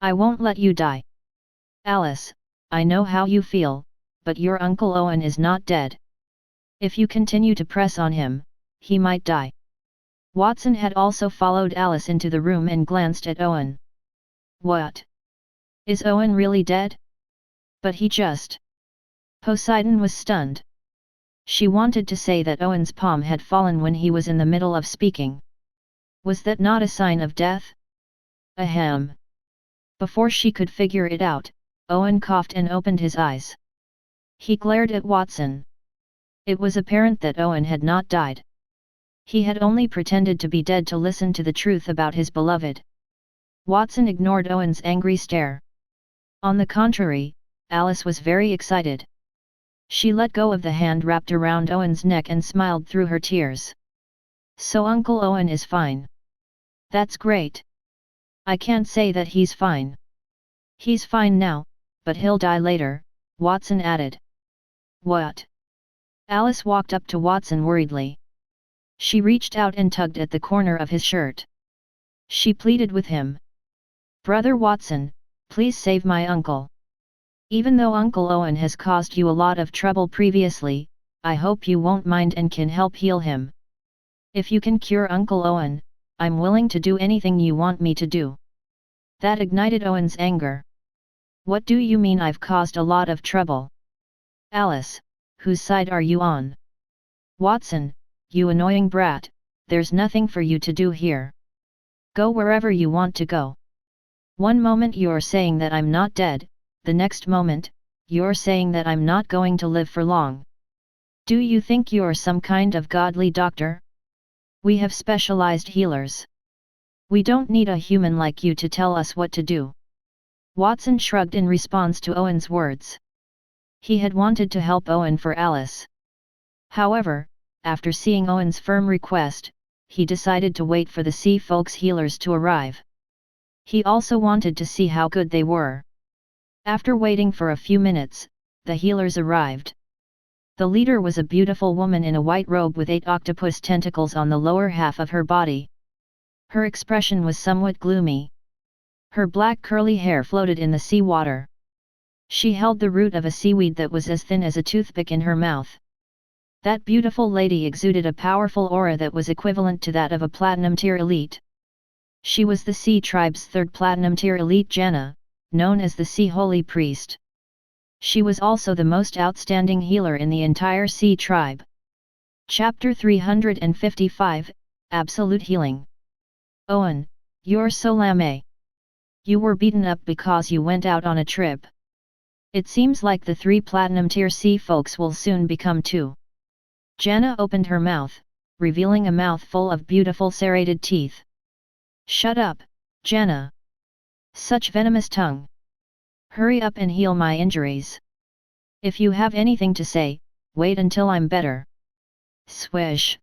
Speaker 1: I won't let you die. Alice, I know how you feel, but your Uncle Owen is not dead. If you continue to press on him, he might die. Watson had also followed Alice into the room and glanced at Owen. What? Is Owen really dead? But he just... Poseidon was stunned. She wanted to say that Owen's palm had fallen when he was in the middle of speaking. Was that not a sign of death? Ahem. Before she could figure it out, Owen coughed and opened his eyes. He glared at Watson. It was apparent that Owen had not died. He had only pretended to be dead to listen to the truth about his beloved. Watson ignored Owen's angry stare. On the contrary, Alice was very excited. She let go of the hand wrapped around Owen's neck and smiled through her tears. So Uncle Owen is fine. That's great. I can't say that he's fine. He's fine now, but he'll die later, Watson added. What? Alice walked up to Watson worriedly. She reached out and tugged at the corner of his shirt. She pleaded with him. Brother Watson, please save my uncle. Even though Uncle Owen has caused you a lot of trouble previously, I hope you won't mind and can help heal him. If you can cure Uncle Owen, I'm willing to do anything you want me to do. That ignited Owen's anger. What do you mean I've caused a lot of trouble? Alice, whose side are you on? Watson, you annoying brat, there's nothing for you to do here. Go wherever you want to go. One moment you're saying that I'm not dead, the next moment, you're saying that I'm not going to live for long. Do you think you're some kind of godly doctor? We have specialized healers. We don't need a human like you to tell us what to do. Watson shrugged in response to Owen's words. He had wanted to help Owen for Alice. However, after seeing Owen's firm request, he decided to wait for the sea folks healers to arrive. He also wanted to see how good they were. After waiting for a few minutes, the healers arrived. The leader was a beautiful woman in a white robe with 8 octopus tentacles on the lower half of her body. Her expression was somewhat gloomy. Her black curly hair floated in the sea water. She held the root of a seaweed that was as thin as a toothpick in her mouth. That beautiful lady exuded a powerful aura that was equivalent to that of a platinum tier elite. She was the sea tribe's 3rd platinum tier elite Janna, known as the Sea Holy Priest. She was also the most outstanding healer in the entire sea tribe. Chapter 355, Absolute Healing. Owen, you're so lame. You were beaten up because you went out on a trip. It seems like the 3 platinum tier sea folks will soon become 2. Janna opened her mouth, revealing a mouthful of beautiful serrated teeth. Shut up, Janna. Such venomous tongue. Hurry up and heal my injuries. If you have anything to say, wait until I'm better. Swish.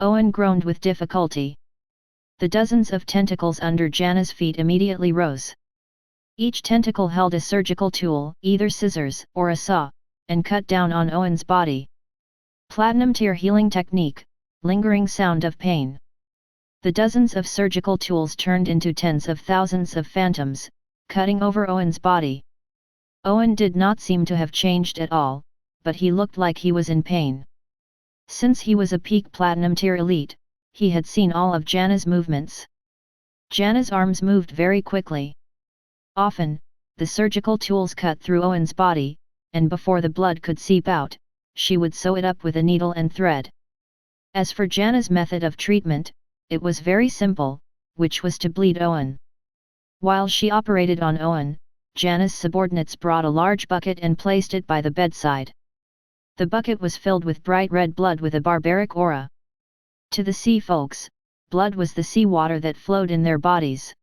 Speaker 1: Owen groaned with difficulty. The dozens of tentacles under Janna's feet immediately rose. Each tentacle held a surgical tool, either scissors or a saw, and cut down on Owen's body. Platinum tier healing technique, lingering sound of pain. The dozens of surgical tools turned into tens of thousands of phantoms, cutting over Owen's body. Owen did not seem to have changed at all, but he looked like he was in pain. Since he was a peak platinum tier elite, he had seen all of Janna's movements. Janna's arms moved very quickly. Often, the surgical tools cut through Owen's body, and before the blood could seep out, she would sew it up with a needle and thread. As for Janna's method of treatment, it was very simple, which was to bleed Owen. While she operated on Owen, Janna's subordinates brought a large bucket and placed it by the bedside. The bucket was filled with bright red blood with a barbaric aura. To the sea folks, blood was the sea water that flowed in their bodies.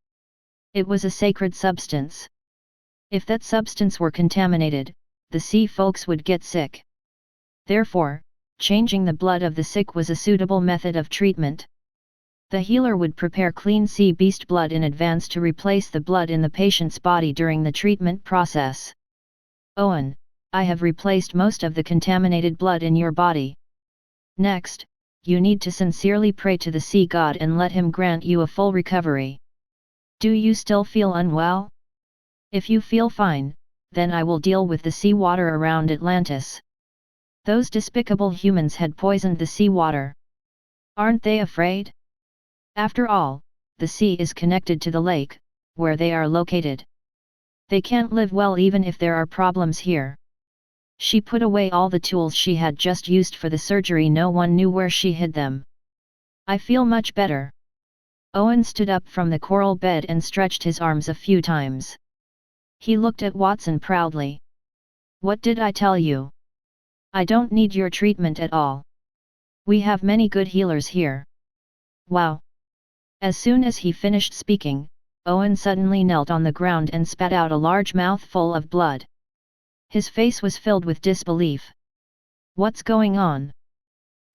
Speaker 1: It was a sacred substance. If that substance were contaminated, the sea folks would get sick. Therefore, changing the blood of the sick was a suitable method of treatment. The healer would prepare clean sea beast blood in advance to replace the blood in the patient's body during the treatment process. Owen, I have replaced most of the contaminated blood in your body. Next, you need to sincerely pray to the sea god and let him grant you a full recovery. Do you still feel unwell? If you feel fine, then I will deal with the sea water around Atlantis. Those despicable humans had poisoned the sea water. Aren't they afraid? After all, the sea is connected to the lake, where they are located. They can't live well even if there are problems here. She put away all the tools she had just used for the surgery. No one knew where she hid them. I feel much better. Owen stood up from the coral bed and stretched his arms a few times. He looked at Watson proudly. What did I tell you? I don't need your treatment at all. We have many good healers here. Wow! As soon as he finished speaking, Owen suddenly knelt on the ground and spat out a large mouthful of blood. His face was filled with disbelief. What's going on?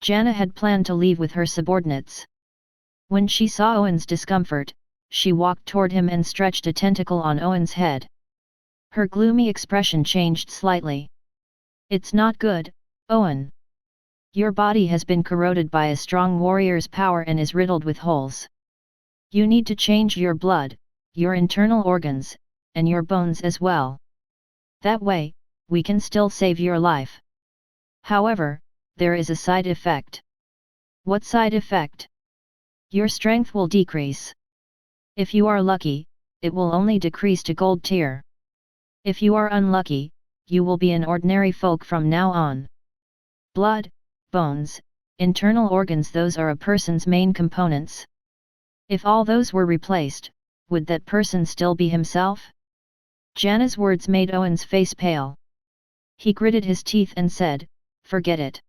Speaker 1: Janna had planned to leave with her subordinates. When she saw Owen's discomfort, she walked toward him and stretched a tentacle on Owen's head. Her gloomy expression changed slightly. It's not good, Owen. Your body has been corroded by a strong warrior's power and is riddled with holes. You need to change your blood, your internal organs, and your bones as well. That way, we can still save your life. However, there is a side effect. What side effect? Your strength will decrease. If you are lucky, it will only decrease to gold tier. If you are unlucky, you will be an ordinary folk from now on. Blood, bones, internal organs, those are a person's main components. If all those were replaced, would that person still be himself? Janna's words made Owen's face pale. He gritted his teeth and said, "Forget it.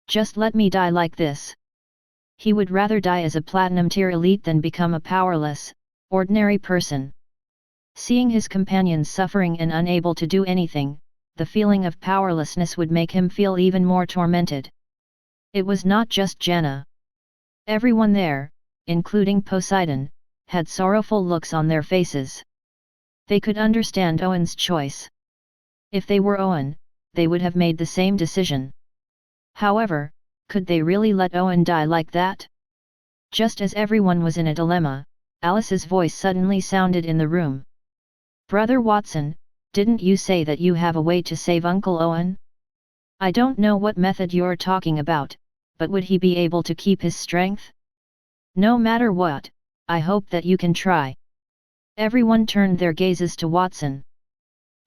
Speaker 1: Just let me die like this." He would rather die as a platinum tier elite than become a powerless, ordinary person. Seeing his companions suffering and unable to do anything, the feeling of powerlessness would make him feel even more tormented. It was not just Janna. Everyone there, including Poseidon, had sorrowful looks on their faces. They could understand Owen's choice. If they were Owen, they would have made the same decision. However, could they really let Owen die like that? Just as everyone was in a dilemma, Alice's voice suddenly sounded in the room. "Brother Watson, didn't you say that you have a way to save Uncle Owen? I don't know what method you're talking about, but would he be able to keep his strength? No matter what, I hope that you can try." Everyone turned their gazes to Watson.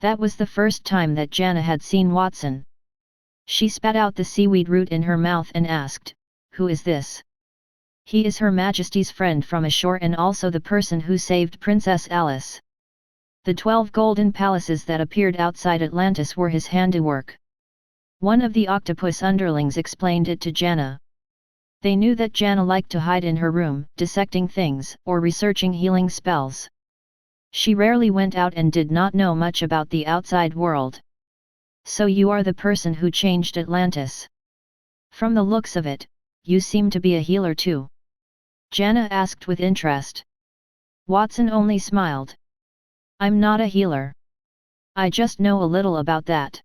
Speaker 1: That was the first time that Janna had seen Watson. She spat out the seaweed root in her mouth and asked, "Who is this?" "He is Her Majesty's friend from ashore and also the person who saved Princess Alice. The 12 golden palaces that appeared outside Atlantis were his handiwork." One of the octopus underlings explained it to Janna. They knew that Janna liked to hide in her room, dissecting things or researching healing spells. She rarely went out and did not know much about the outside world. "So you are the person who changed Atlantis? From the looks of it, you seem to be a healer too?" Janna asked with interest. Watson only smiled. "I'm not a healer. I just know a little about that.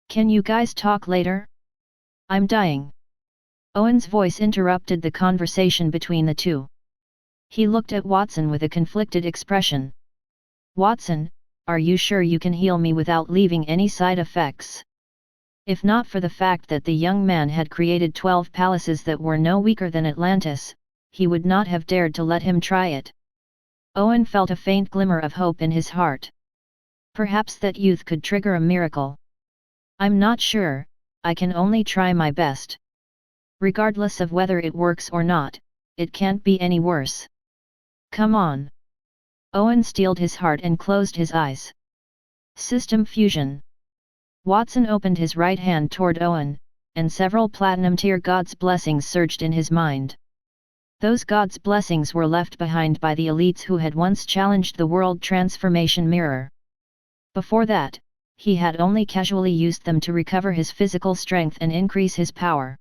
Speaker 1: Can you guys talk later? I'm dying." Owen's voice interrupted the conversation between the two. He looked at Watson with a conflicted expression. "Watson, are you sure you can heal me without leaving any side effects?" If not for the fact that the young man had created 12 palaces that were no weaker than Atlantis, he would not have dared to let him try it. Owen felt a faint glimmer of hope in his heart. Perhaps that youth could trigger a miracle. "I'm not sure, I can only try my best. Regardless of whether it works or not, it can't be any worse. Come on." Owen steeled his heart and closed his eyes. System fusion. Watson opened his right hand toward Owen, and several platinum-tier gods' blessings surged in his mind. Those gods' blessings were left behind by the elites who had once challenged the world transformation mirror. Before that, he had only casually used them to recover his physical strength and increase his power.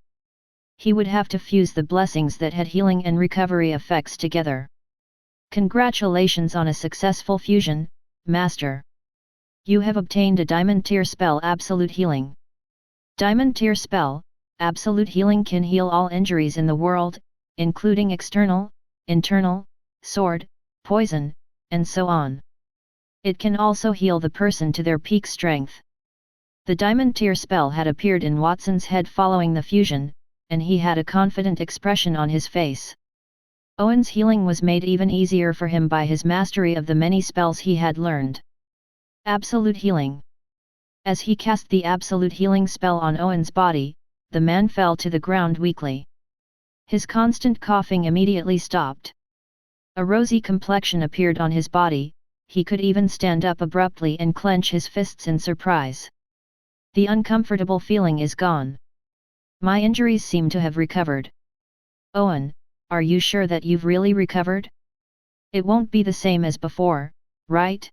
Speaker 1: He would have to fuse the blessings that had healing and recovery effects together. "Congratulations on a successful fusion, Master. You have obtained a Diamond Tier spell Absolute Healing. Diamond Tier spell, Absolute Healing can heal all injuries in the world, including external, internal, sword, poison, and so on. It can also heal the person to their peak strength." The Diamond Tier spell had appeared in Watson's head following the fusion, and he had a confident expression on his face. Owen's healing was made even easier for him by his mastery of the many spells he had learned. Absolute Healing. As he cast the Absolute Healing spell on Owen's body, the man fell to the ground weakly. His constant coughing immediately stopped. A rosy complexion appeared on his body, he could even stand up abruptly and clench his fists in surprise. "The uncomfortable feeling is gone. My injuries seem to have recovered." "Owen, are you sure that you've really recovered? It won't be the same as before, right?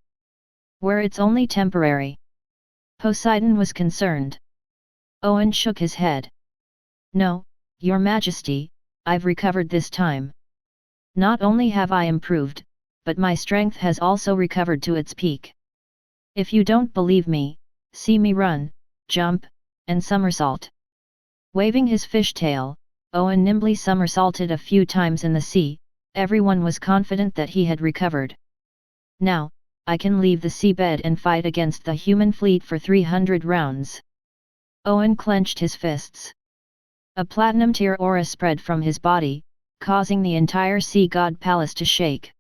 Speaker 1: Where it's only temporary." Poseidon was concerned. Owen shook his head. "No, Your Majesty, I've recovered this time. Not only have I improved, but my strength has also recovered to its peak. If you don't believe me, see me run, jump, and somersault." Waving his fishtail, Owen nimbly somersaulted a few times in the sea. Everyone was confident that he had recovered. "Now, I can leave the seabed and fight against the human fleet for 300 rounds. Owen clenched his fists. A platinum-tier aura spread from his body, causing the entire sea god palace to shake.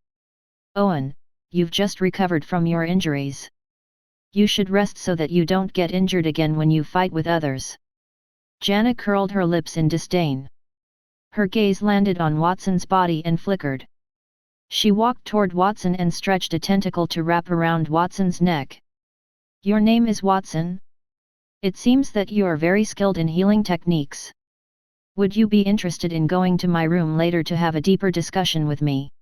Speaker 1: "Owen, you've just recovered from your injuries. You should rest so that you don't get injured again when you fight with others." Janna curled her lips in disdain. Her gaze landed on Watson's body and flickered. She walked toward Watson and stretched a tentacle to wrap around Watson's neck. "Your name is Watson? It seems that you are very skilled in healing techniques. Would you be interested in going to my room later to have a deeper discussion with me?"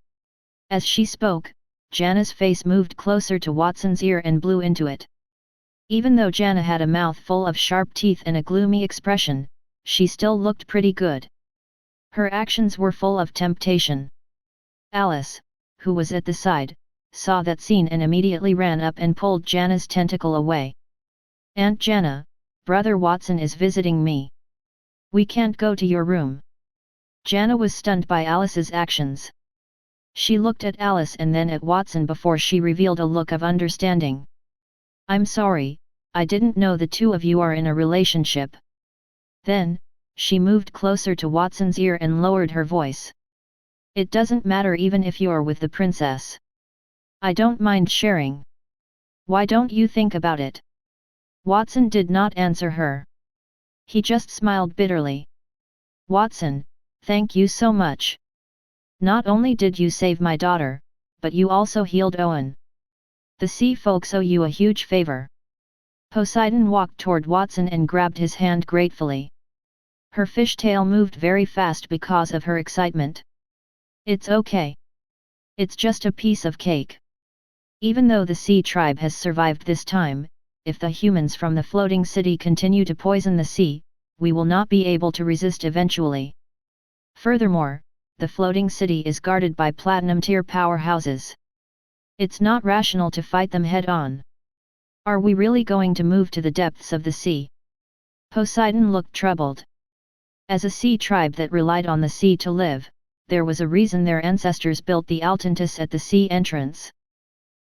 Speaker 1: As she spoke, Janna's face moved closer to Watson's ear and blew into it. Even though Janna had a mouth full of sharp teeth and a gloomy expression, she still looked pretty good. Her actions were full of temptation. Alice, who was at the side, saw that scene and immediately ran up and pulled Janna's tentacle away. "Aunt Janna, Brother Watson is visiting me. We can't go to your room." Janna was stunned by Alice's actions. She looked at Alice and then at Watson before she revealed a look of understanding. "I'm sorry, I didn't know the two of you are in a relationship." Then, she moved closer to Watson's ear and lowered her voice. "It doesn't matter even if you're with the princess. I don't mind sharing. Why don't you think about it? Watson did not answer her. He just smiled bitterly. Watson, thank you so much. Not only did you save my daughter, but you also healed Owen. The sea folks owe you a huge favor. Poseidon walked toward Watson and grabbed his hand gratefully. Her fishtail moved very fast because of her excitement. It's okay. It's just a piece of cake. Even though the sea tribe has survived this time, if the humans from the floating city continue to poison the sea, we will not be able to resist eventually. Furthermore, the floating city is guarded by platinum-tier powerhouses. It's not rational to fight them head-on. Are we really going to move to the depths of the sea? Poseidon looked troubled. As a sea tribe that relied on the sea to live, there was a reason their ancestors built the Atlantis at the sea entrance.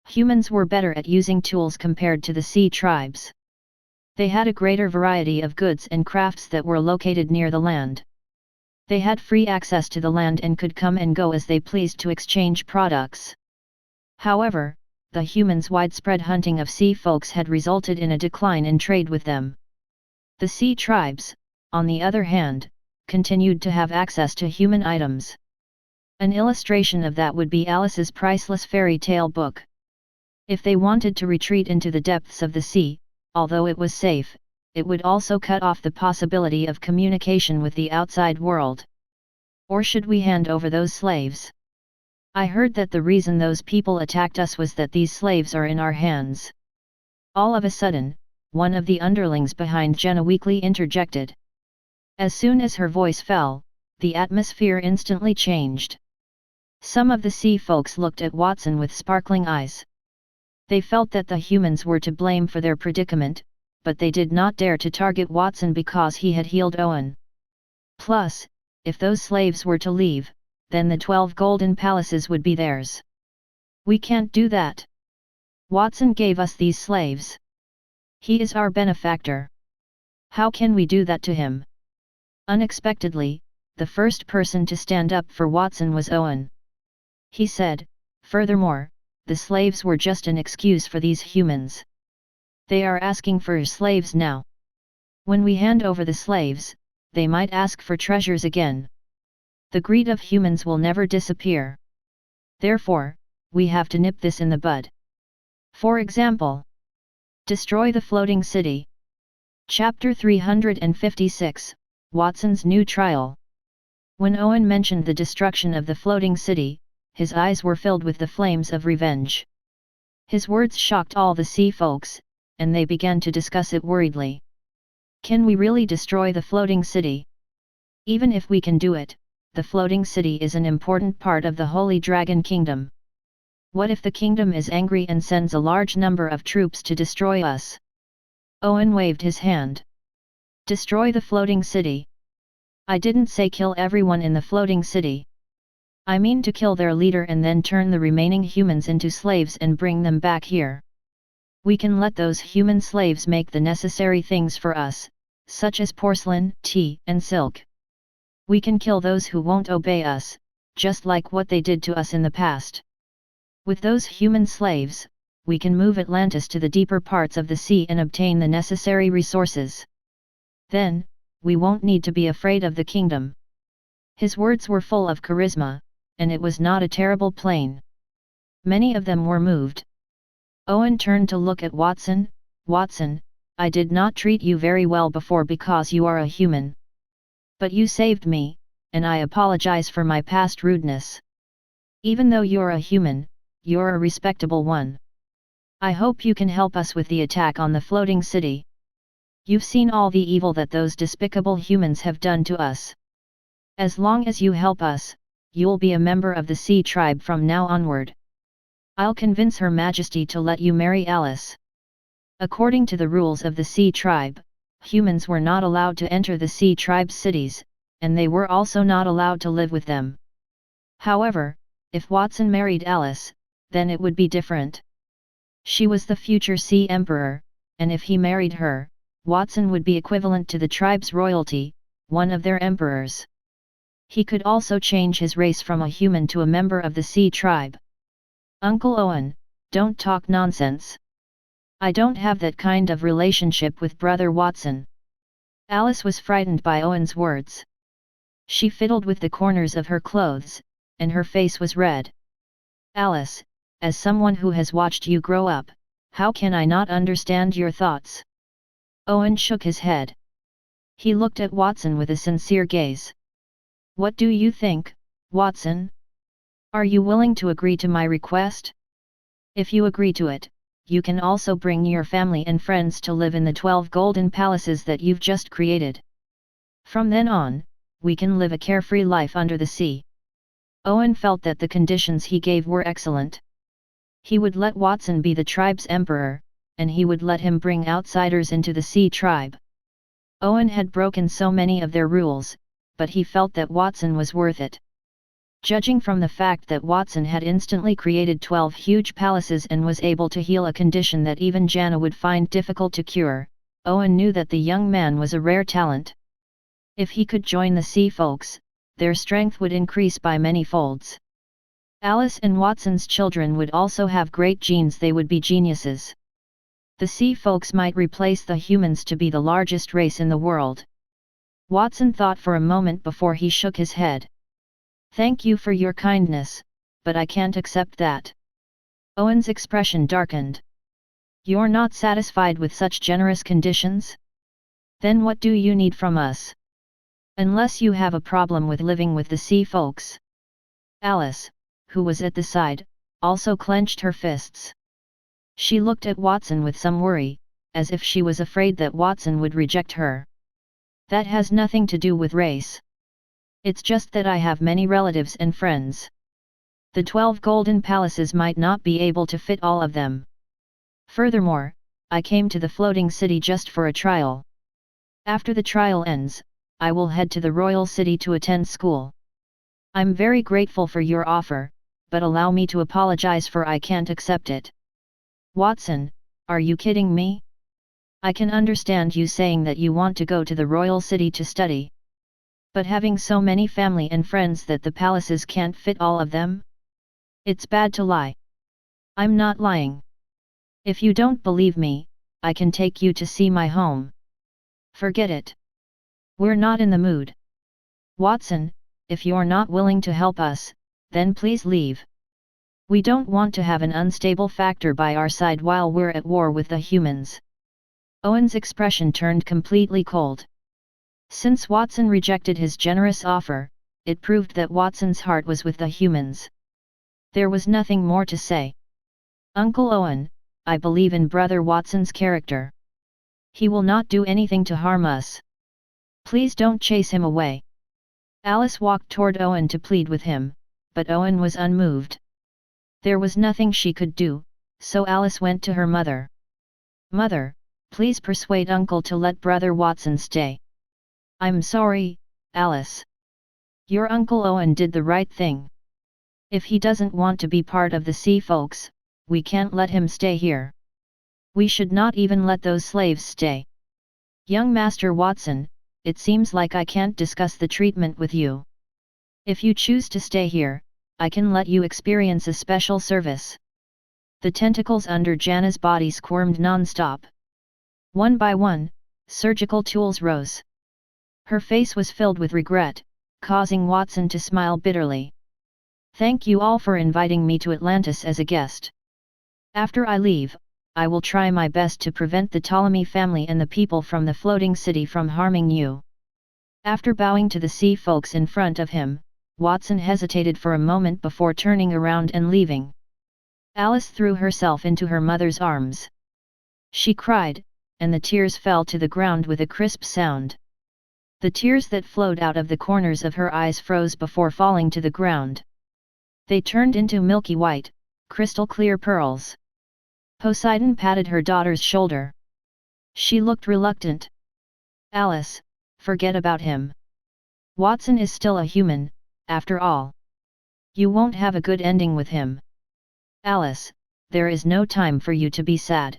Speaker 1: Humans were better at using tools compared to the sea tribes. They had a greater variety of goods and crafts that were located near the land. They had free access to the land and could come and go as they pleased to exchange products. However, the humans' widespread hunting of sea folks had resulted in a decline in trade with them. The sea tribes, on the other hand, continued to have access to human items. An illustration of that would be Alice's priceless fairy tale book. If they wanted to retreat into the depths of the sea, although it was safe, it would also cut off the possibility of communication with the outside world. Or should we hand over those slaves? I heard that the reason those people attacked us was that these slaves are in our hands. All of a sudden, one of the underlings behind Janna weakly interjected. As soon as her voice fell, the atmosphere instantly changed. Some of the sea folks looked at Watson with sparkling eyes. They felt that the humans were to blame for their predicament, but they did not dare to target Watson because he had healed Owen. Plus, if those slaves were to leave, then the 12 golden palaces would be theirs. We can't do that. Watson gave us these slaves. He is our benefactor. How can we do that to him? Unexpectedly, the first person to stand up for Watson was Owen. He said, furthermore, the slaves were just an excuse for these humans. They are asking for slaves now. When we hand over the slaves, they might ask for treasures again. The greed of humans will never disappear. Therefore, we have to nip this in the bud. For example, destroy the floating city. Chapter 356, Watson's New Trial. When Owen mentioned the destruction of the floating city, his eyes were filled with the flames of revenge. His words shocked all the sea folks, and they began to discuss it worriedly. Can we really destroy the floating city? Even if we can do it, the floating city is an important part of the Holy Dragon Kingdom. What if the kingdom is angry and sends a large number of troops to destroy us? Owen waved his hand. Destroy the floating city. I didn't say kill everyone in the floating city. I mean to kill their leader and then turn the remaining humans into slaves and bring them back here. We can let those human slaves make the necessary things for us, such as porcelain, tea, and silk. We can kill those who won't obey us, just like what they did to us in the past. With those human slaves, we can move Atlantis to the deeper parts of the sea and obtain the necessary resources. Then, we won't need to be afraid of the kingdom. His words were full of charisma, and it was not a terrible plan. Many of them were moved. Owen turned to look at Watson. Watson, I did not treat you very well before because you are a human. But you saved me, and I apologize for my past rudeness. Even though you're a human, you're a respectable one. I hope you can help us with the attack on the floating city. You've seen all the evil that those despicable humans have done to us. As long as you help us, you'll be a member of the Sea Tribe from now onward. I'll convince Her Majesty to let you marry Alice. According to the rules of the Sea Tribe, humans were not allowed to enter the Sea Tribe's cities, and they were also not allowed to live with them. However, if Watson married Alice, then it would be different. She was the future Sea Emperor, and if he married her, Watson would be equivalent to the tribe's royalty, one of their emperors. He could also change his race from a human to a member of the Sea Tribe. Uncle Owen, don't talk nonsense. I don't have that kind of relationship with Brother Watson. Alice was frightened by Owen's words. She fiddled with the corners of her clothes, and her face was red. Alice, as someone who has watched you grow up, how can I not understand your thoughts? Owen shook his head. He looked at Watson with a sincere gaze. What do you think, Watson? Are you willing to agree to my request? If you agree to it, you can also bring your family and friends to live in the 12 golden palaces that you've just created. From then on, we can live a carefree life under the sea. Owen felt that the conditions he gave were excellent. He would let Watson be the tribe's emperor, and he would let him bring outsiders into the sea tribe. Owen had broken so many of their rules, but he felt that Watson was worth it. Judging from the fact that Watson had instantly created 12 huge palaces and was able to heal a condition that even Janna would find difficult to cure, Owen knew that the young man was a rare talent. If he could join the sea folks, their strength would increase by many folds. Alice and Watson's children would also have great genes. They would be geniuses. The sea folks might replace the humans to be the largest race in the world. Watson thought for a moment before he shook his head. Thank you for your kindness, but I can't accept that. Owen's expression darkened. You're not satisfied with such generous conditions? Then what do you need from us? Unless you have a problem with living with the sea folks. Alice, who was at the side, also clenched her fists. She looked at Watson with some worry, as if she was afraid that Watson would reject her. That has nothing to do with race. It's just that I have many relatives and friends. The 12 golden palaces might not be able to fit all of them. Furthermore, I came to the floating city just for a trial. After the trial ends, I will head to the royal city to attend school. I'm very grateful for your offer, but allow me to apologize for I can't accept it. Watson, are you kidding me? I can understand you saying that you want to go to the royal city to study. But having so many family and friends that the palaces can't fit all of them? It's bad to lie. I'm not lying. If you don't believe me, I can take you to see my home. Forget it. We're not in the mood. Watson, if you're not willing to help us, then please leave. We don't want to have an unstable factor by our side while we're at war with the humans. Owen's expression turned completely cold. Since Watson rejected his generous offer, it proved that Watson's heart was with the humans. There was nothing more to say. Uncle Owen, I believe in Brother Watson's character. He will not do anything to harm us. Please don't chase him away. Alice walked toward Owen to plead with him, but Owen was unmoved. There was nothing she could do, so Alice went to her mother. Mother, please persuade Uncle to let Brother Watson stay. I'm sorry, Alice. Your Uncle Owen did the right thing. If he doesn't want to be part of the sea folks, we can't let him stay here. We should not even let those slaves stay. Young Master Watson, it seems like I can't discuss the treatment with you. If you choose to stay here, I can let you experience a special service. The tentacles under Janna's body squirmed non-stop. One by one, surgical tools rose. Her face was filled with regret, causing Watson to smile bitterly. Thank you all for inviting me to Atlantis as a guest. After I leave, I will try my best to prevent the Ptolemy family and the people from the floating city from harming you. After bowing to the sea folks in front of him, Watson hesitated for a moment before turning around and leaving. Alice threw herself into her mother's arms. She cried, and the tears fell to the ground with a crisp sound. The tears that flowed out of the corners of her eyes froze before falling to the ground. They turned into milky white, crystal clear pearls. Poseidon patted her daughter's shoulder. She looked reluctant. Alice, forget about him. Watson is still a human, after all. You won't have a good ending with him. Alice, there is no time for you to be sad.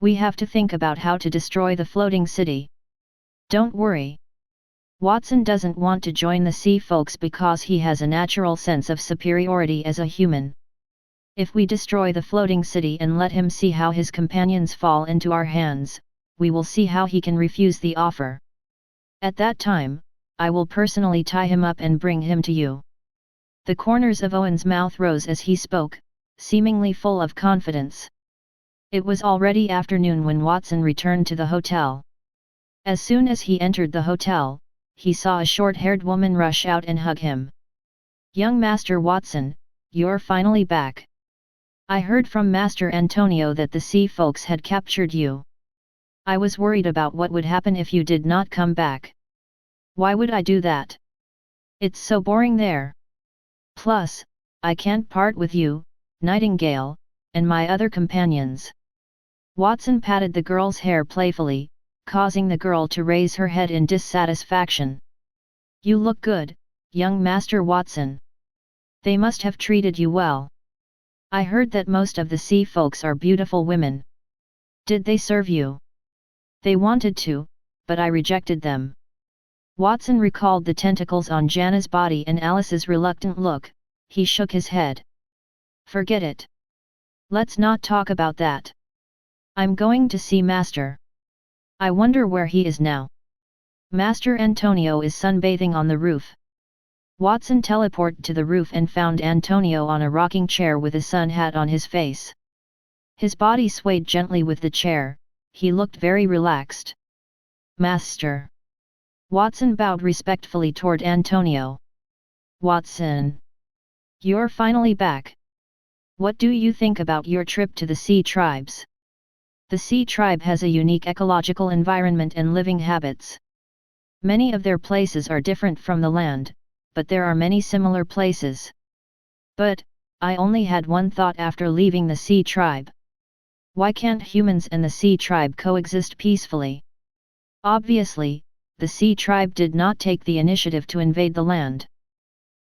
Speaker 1: We have to think about how to destroy the floating city. Don't worry. Watson doesn't want to join the sea folks because he has a natural sense of superiority as a human. If we destroy the floating city and let him see how his companions fall into our hands, we will see how he can refuse the offer. At that time, I will personally tie him up and bring him to you." The corners of Owen's mouth rose as he spoke, seemingly full of confidence. It was already afternoon when Watson returned to the hotel. As soon as he entered the hotel, he saw a short-haired woman rush out and hug him. "Young Master Watson, you're finally back. I heard from Master Antonio that the sea folks had captured you. I was worried about what would happen if you did not come back. Why would I do that? It's so boring there. Plus, I can't part with you, Nightingale, and my other companions." Watson patted the girl's hair playfully, causing the girl to raise her head in dissatisfaction. "You look good, young Master Watson. They must have treated you well. I heard that most of the sea folks are beautiful women. Did they serve you?" "They wanted to, but I rejected them." Watson recalled the tentacles on Janna's body and Alice's reluctant look. He shook his head. "Forget it. Let's not talk about that. I'm going to see Master. I wonder where he is now." "Master Antonio is sunbathing on the roof." Watson teleported to the roof and found Antonio on a rocking chair with a sun hat on his face. His body swayed gently with the chair, he looked very relaxed. "Master." Watson bowed respectfully toward Antonio. "Watson. You're finally back. What do you think about your trip to the Sea Tribes?" The Sea Tribe has a unique ecological environment and living habits. Many of their places are different from the land, but there are many similar places. But, I only had one thought after leaving the Sea Tribe. Why can't humans and the Sea Tribe coexist peacefully? Obviously, the Sea Tribe did not take the initiative to invade the land.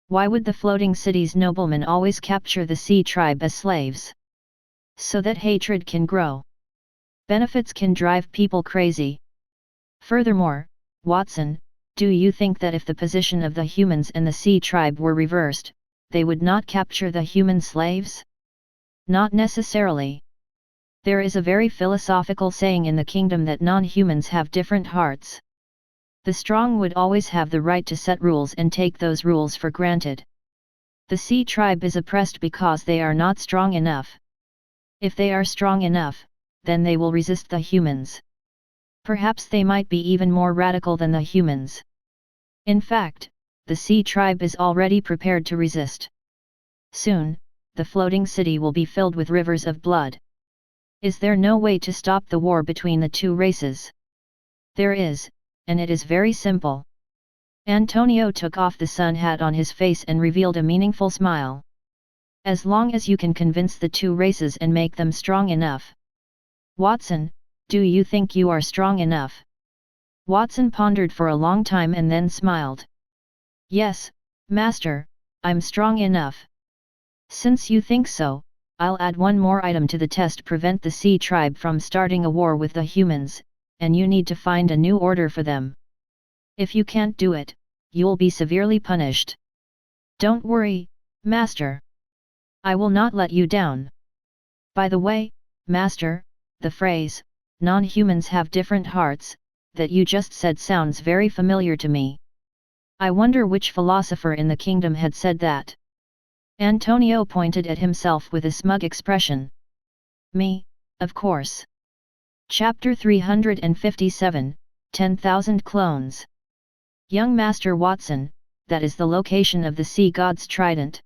Speaker 1: Why would the floating city's noblemen always capture the Sea Tribe as slaves? So that hatred can grow. Benefits can drive people crazy. Furthermore, Watson, do you think that if the position of the humans and the Sea Tribe were reversed, they would not capture the human slaves? Not necessarily. There is a very philosophical saying in the kingdom that non-humans have different hearts. The strong would always have the right to set rules and take those rules for granted. The Sea Tribe is oppressed because they are not strong enough. If they are strong enough, then they will resist the humans. Perhaps they might be even more radical than the humans. In fact, the Sea Tribe is already prepared to resist. Soon, the floating city will be filled with rivers of blood. Is there no way to stop the war between the two races? There is, and it is very simple. Antonio took off the sun hat on his face and revealed a meaningful smile. As long as you can convince the two races and make them strong enough. Watson, do you think you are strong enough? Watson pondered for a long time and then smiled. Yes, Master, I'm strong enough. Since you think so, I'll add one more item to the test: prevent the Sea Tribe from starting a war with the humans, and you need to find a new order for them. If you can't do it, you'll be severely punished. Don't worry, Master. I will not let you down. By the way, Master, the phrase, non-humans have different hearts, that you just said sounds very familiar to me. I wonder which philosopher in the kingdom had said that. Antonio pointed at himself with a smug expression. Me, of course. Chapter 357, 10,000 Clones. Young Master Watson, that is the location of the sea god's trident.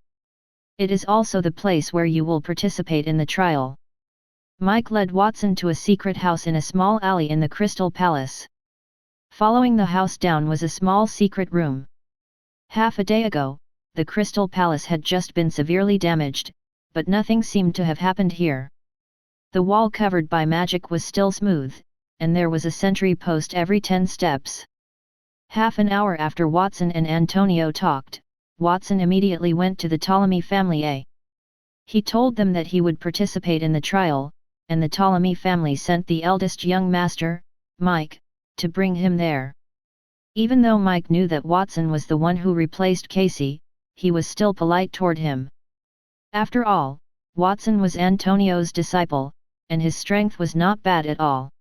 Speaker 1: It is also the place where you will participate in the trial. Mike led Watson to a secret house in a small alley in the Crystal Palace. Following the house down was a small secret room. Half a day ago, the Crystal Palace had just been severely damaged, but nothing seemed to have happened here. The wall covered by magic was still smooth, and there was a sentry post every 10 steps. Half an hour after Watson and Antonio talked, Watson immediately went to the Ptolemy family. He told them that he would participate in the trial, and the Ptolemy family sent the eldest young master, Mike, to bring him there. Even though Mike knew that Watson was the one who replaced Casey, he was still polite toward him. After all, Watson was Antonio's disciple, and his strength was not bad at all.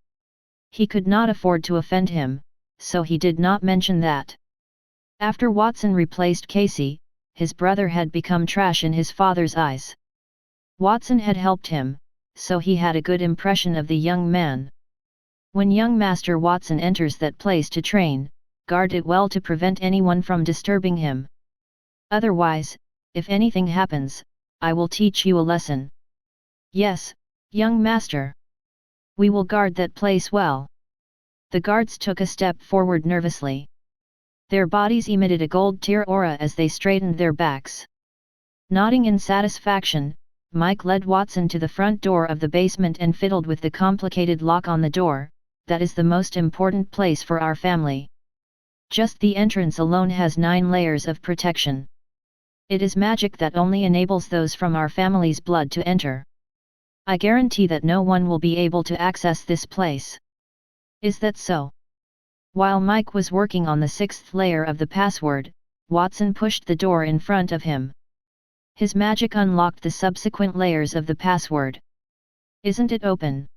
Speaker 1: He could not afford to offend him, so he did not mention that. After Watson replaced Casey, his brother had become trash in his father's eyes. Watson had helped him, so he had a good impression of the young man. When young Master Watson enters that place to train, guard it well to prevent anyone from disturbing him. Otherwise, if anything happens, I will teach you a lesson. Yes, young master. We will guard that place well. The guards took a step forward nervously. Their bodies emitted a gold-tier aura as they straightened their backs. Nodding in satisfaction, Mike led Watson to the front door of the basement and fiddled with the complicated lock on the door. That is the most important place for our family. Just the entrance alone has 9 layers of protection. It is magic that only enables those from our family's blood to enter. I guarantee that no one will be able to access this place. Is that so? While Mike was working on the 6th layer of the password, Watson pushed the door in front of him. His magic unlocked the subsequent layers of the password. Isn't it open?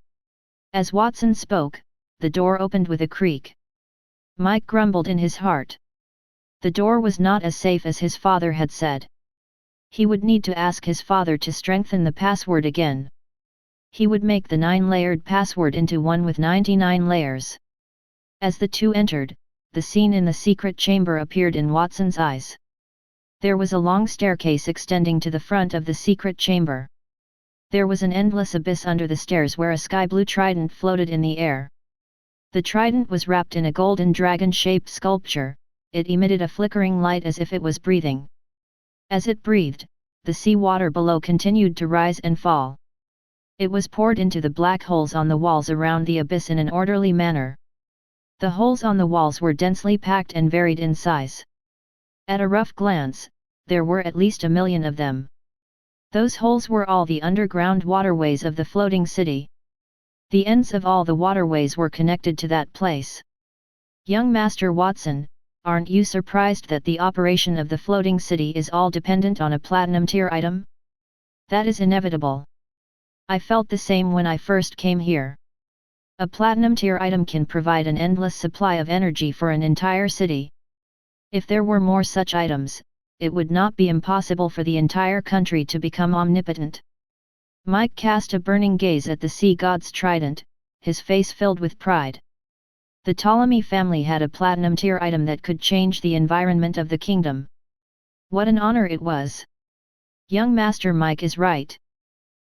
Speaker 1: As Watson spoke, the door opened with a creak. Mike grumbled in his heart. The door was not as safe as his father had said. He would need to ask his father to strengthen the password again. He would make the 9-layered password into one with 99 layers. As the two entered, the scene in the secret chamber appeared in Watson's eyes. There was a long staircase extending to the front of the secret chamber. There was an endless abyss under the stairs where a sky-blue trident floated in the air. The trident was wrapped in a golden dragon-shaped sculpture. It emitted a flickering light as if it was breathing. As it breathed, the sea water below continued to rise and fall. It was poured into the black holes on the walls around the abyss in an orderly manner. The holes on the walls were densely packed and varied in size. At a rough glance, there were at least 1 million of them. Those holes were all the underground waterways of the floating city. The ends of all the waterways were connected to that place. Young Master Watson, aren't you surprised that the operation of the floating city is all dependent on a platinum tier item? That is inevitable. I felt the same when I first came here. A platinum tier item can provide an endless supply of energy for an entire city. If there were more such items, it would not be impossible for the entire country to become omnipotent. Mike cast a burning gaze at the sea god's trident, his face filled with pride. The Ptolemy family had a platinum tier item that could change the environment of the kingdom. What an honor it was! Young Master Mike is right.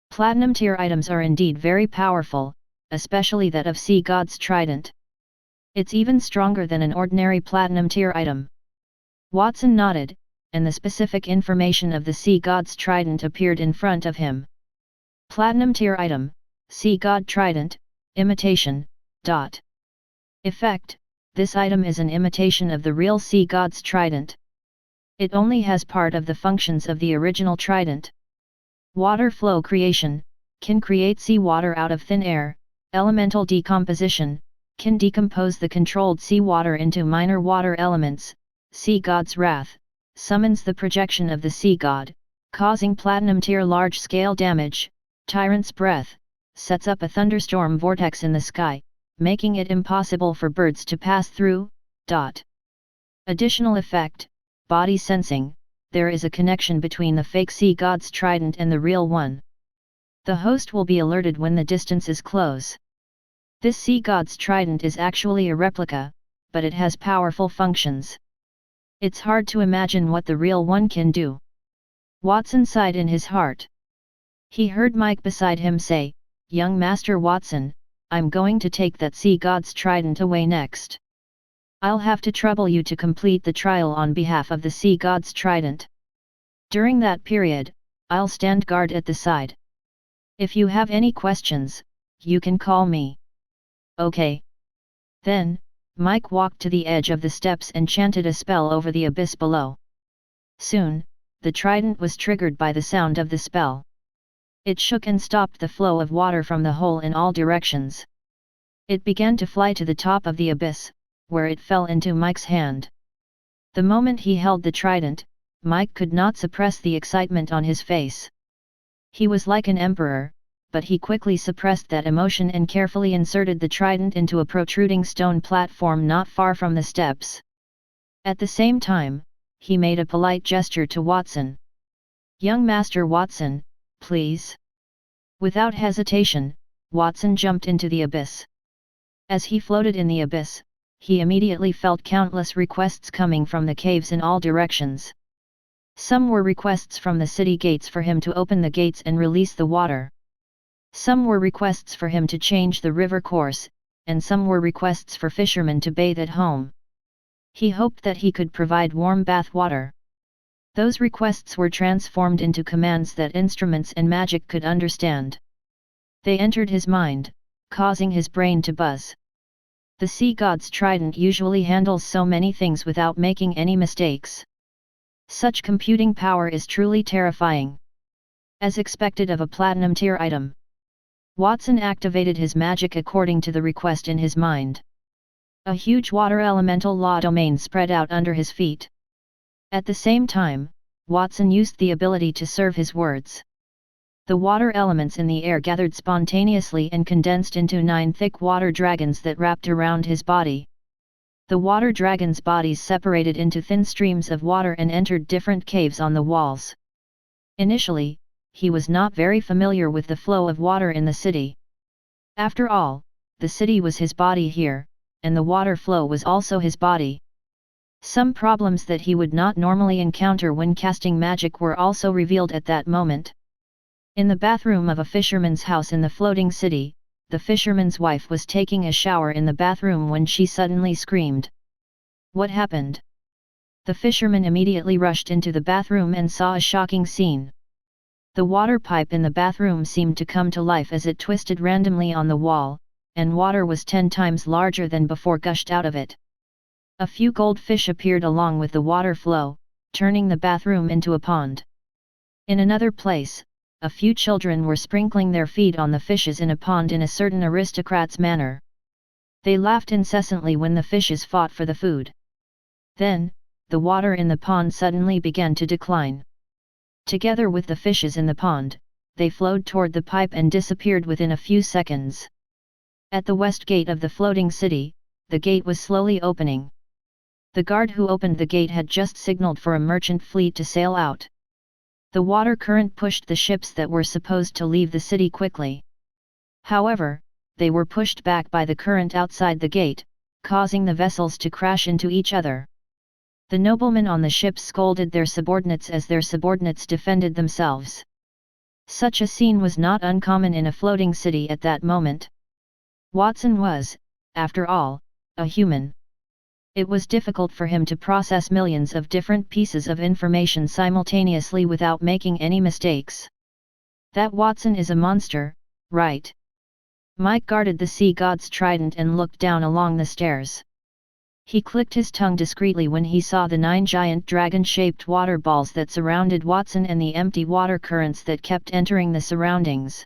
Speaker 1: Platinum tier items are indeed very powerful, especially that of sea god's trident. It's even stronger than an ordinary platinum tier item. Watson nodded, and the specific information of the sea god's trident appeared in front of him. Platinum tier item, sea god trident, imitation, dot. Effect, this item is an imitation of the real sea god's trident. It only has part of the functions of the original trident. Water flow creation, can create seawater out of thin air. Elemental decomposition, can decompose the controlled seawater into minor water elements. Sea god's wrath, summons the projection of the sea god, causing platinum tier large-scale damage. Tyrant's breath, sets up a thunderstorm vortex in the sky, making it impossible for birds to pass through. Additional effect, body sensing, there is a connection between the fake sea god's trident and the real one. The host will be alerted when the distance is close. This sea god's trident is actually a replica, but it has powerful functions. It's hard to imagine what the real one can do. Watson sighed in his heart. He heard Mike beside him say, "Young Master Watson, I'm going to take that sea god's trident away next. I'll have to trouble you to complete the trial on behalf of the sea god's trident. During that period, I'll stand guard at the side. If you have any questions, you can call me." "Okay." Then, Mike walked to the edge of the steps and chanted a spell over the abyss below. Soon, the trident was triggered by the sound of the spell. It shook and stopped the flow of water from the hole in all directions. It began to fly to the top of the abyss, where it fell into Mike's hand. The moment he held the trident, Mike could not suppress the excitement on his face. He was like an emperor, but he quickly suppressed that emotion and carefully inserted the trident into a protruding stone platform not far from the steps. At the same time, he made a polite gesture to Watson. "Young Master Watson, please." Without hesitation, Watson jumped into the abyss. As he floated in the abyss, he immediately felt countless requests coming from the caves in all directions. Some were requests from the city gates for him to open the gates and release the water. Some were requests for him to change the river course, and some were requests for fishermen to bathe at home. He hoped that he could provide warm bath water. Those requests were transformed into commands that instruments and magic could understand. They entered his mind, causing his brain to buzz. The sea god's trident usually handles so many things without making any mistakes. Such computing power is truly terrifying. As expected of a platinum tier item, Watson activated his magic according to the request in his mind. A huge water elemental law domain spread out under his feet. At the same time, Watson used the ability to serve his words. The water elements in the air gathered spontaneously and condensed into 9 thick water dragons that wrapped around his body. The water dragons' bodies separated into thin streams of water and entered different caves on the walls. Initially, he was not very familiar with the flow of water in the city. After all, the city was his body here, and the water flow was also his body. Some problems that he would not normally encounter when casting magic were also revealed at that moment. In the bathroom of a fisherman's house in the floating city, the fisherman's wife was taking a shower in the bathroom when she suddenly screamed. What happened? The fisherman immediately rushed into the bathroom and saw a shocking scene. The water pipe in the bathroom seemed to come to life as it twisted randomly on the wall, and water was 10 times larger than before gushed out of it. A few goldfish appeared along with the water flow, turning the bathroom into a pond. In another place, a few children were sprinkling their feet on the fishes in a pond in a certain aristocrat's manner. They laughed incessantly when the fishes fought for the food. Then, the water in the pond suddenly began to decline. Together with the fishes in the pond, they flowed toward the pipe and disappeared within a few seconds. At the west gate of the floating city, the gate was slowly opening. The guard who opened the gate had just signaled for a merchant fleet to sail out. The water current pushed the ships that were supposed to leave the city quickly. However, they were pushed back by the current outside the gate, causing the vessels to crash into each other. The noblemen on the ships scolded their subordinates as their subordinates defended themselves. Such a scene was not uncommon in a floating city at that moment. Watson was, after all, a human. It was difficult for him to process millions of different pieces of information simultaneously without making any mistakes. That Watson is a monster, right? Mike guarded the sea god's trident and looked down along the stairs. He clicked his tongue discreetly when he saw the 9 giant dragon-shaped water balls that surrounded Watson and the empty water currents that kept entering the surroundings.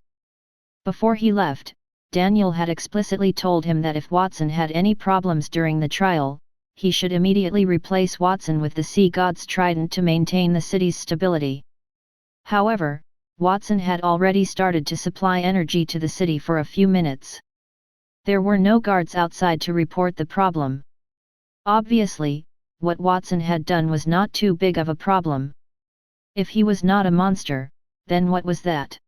Speaker 1: Before he left, Daniel had explicitly told him that if Watson had any problems during the trial, he should immediately replace Watson with the sea god's trident to maintain the city's stability. However, Watson had already started to supply energy to the city for a few minutes. There were no guards outside to report the problem. Obviously, what Watson had done was not too big of a problem. If he was not a monster, then what was that?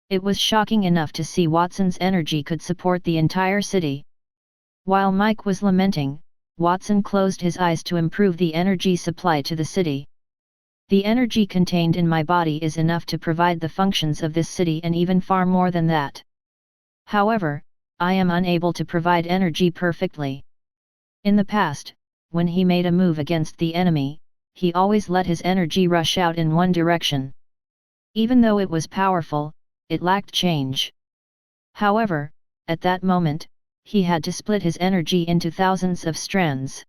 Speaker 1: It was shocking enough to see Watson's energy could support the entire city. While Mike was lamenting, Watson closed his eyes to improve the energy supply to the city. The energy contained in my body is enough to provide the functions of this city and even far more than that. However, I am unable to provide energy perfectly. In the past, when he made a move against the enemy, he always let his energy rush out in one direction. Even though it was powerful, it lacked change. However, at that moment, he had to split his energy into thousands of strands.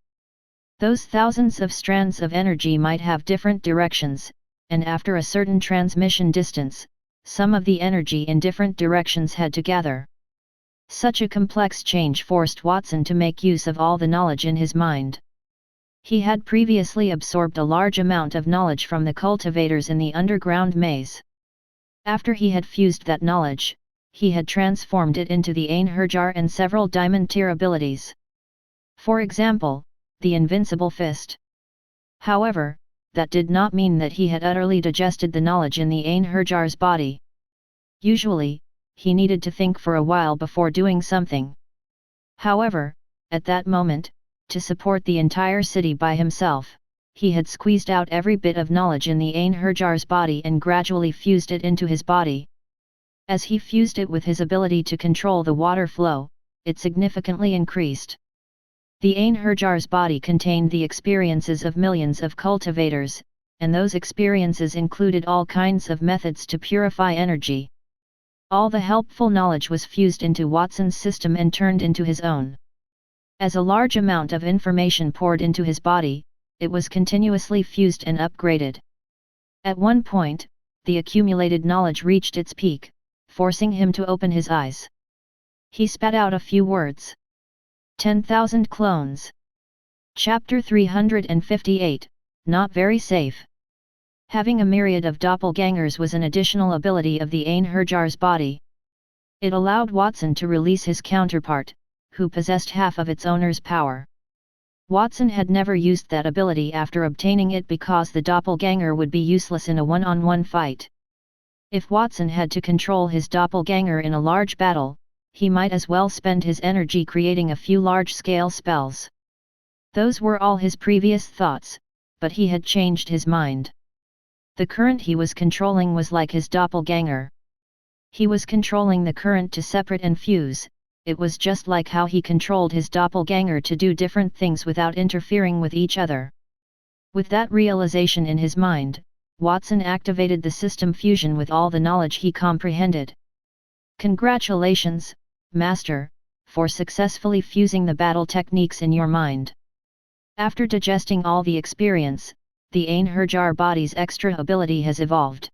Speaker 1: Those thousands of strands of energy might have different directions, and after a certain transmission distance, some of the energy in different directions had to gather. Such a complex change forced Watson to make use of all the knowledge in his mind. He had previously absorbed a large amount of knowledge from the cultivators in the underground maze. After he had fused that knowledge, he had transformed it into the Einherjar and several diamond tier abilities. For example, the invincible fist. However, that did not mean that he had utterly digested the knowledge in the Einherjar's body. Usually, he needed to think for a while before doing something. However, at that moment, to support the entire city by himself, he had squeezed out every bit of knowledge in the Einherjar's body and gradually fused it into his body. As he fused it with his ability to control the water flow, it significantly increased. The Einherjar's body contained the experiences of millions of cultivators, and those experiences included all kinds of methods to purify energy. All the helpful knowledge was fused into Watson's system and turned into his own. As a large amount of information poured into his body, it was continuously fused and upgraded. At one point, the accumulated knowledge reached its peak, forcing him to open his eyes. He spat out a few words. 10,000 clones. Chapter 358, Not Very Safe. Having a myriad of doppelgangers was an additional ability of the Einherjar's body. It allowed Watson to release his counterpart, who possessed half of its owner's power. Watson had never used that ability after obtaining it because the doppelganger would be useless in a one-on-one fight. If Watson had to control his doppelganger in a large battle, he might as well spend his energy creating a few large-scale spells. Those were all his previous thoughts, but he had changed his mind. The current he was controlling was like his doppelganger. He was controlling the current to separate and fuse. It was just like how he controlled his doppelganger to do different things without interfering with each other. With that realization in his mind, Watson activated the system fusion with all the knowledge he comprehended. Congratulations, Master, for successfully fusing the battle techniques in your mind. After digesting all the experience, the Einherjar body's extra ability has evolved.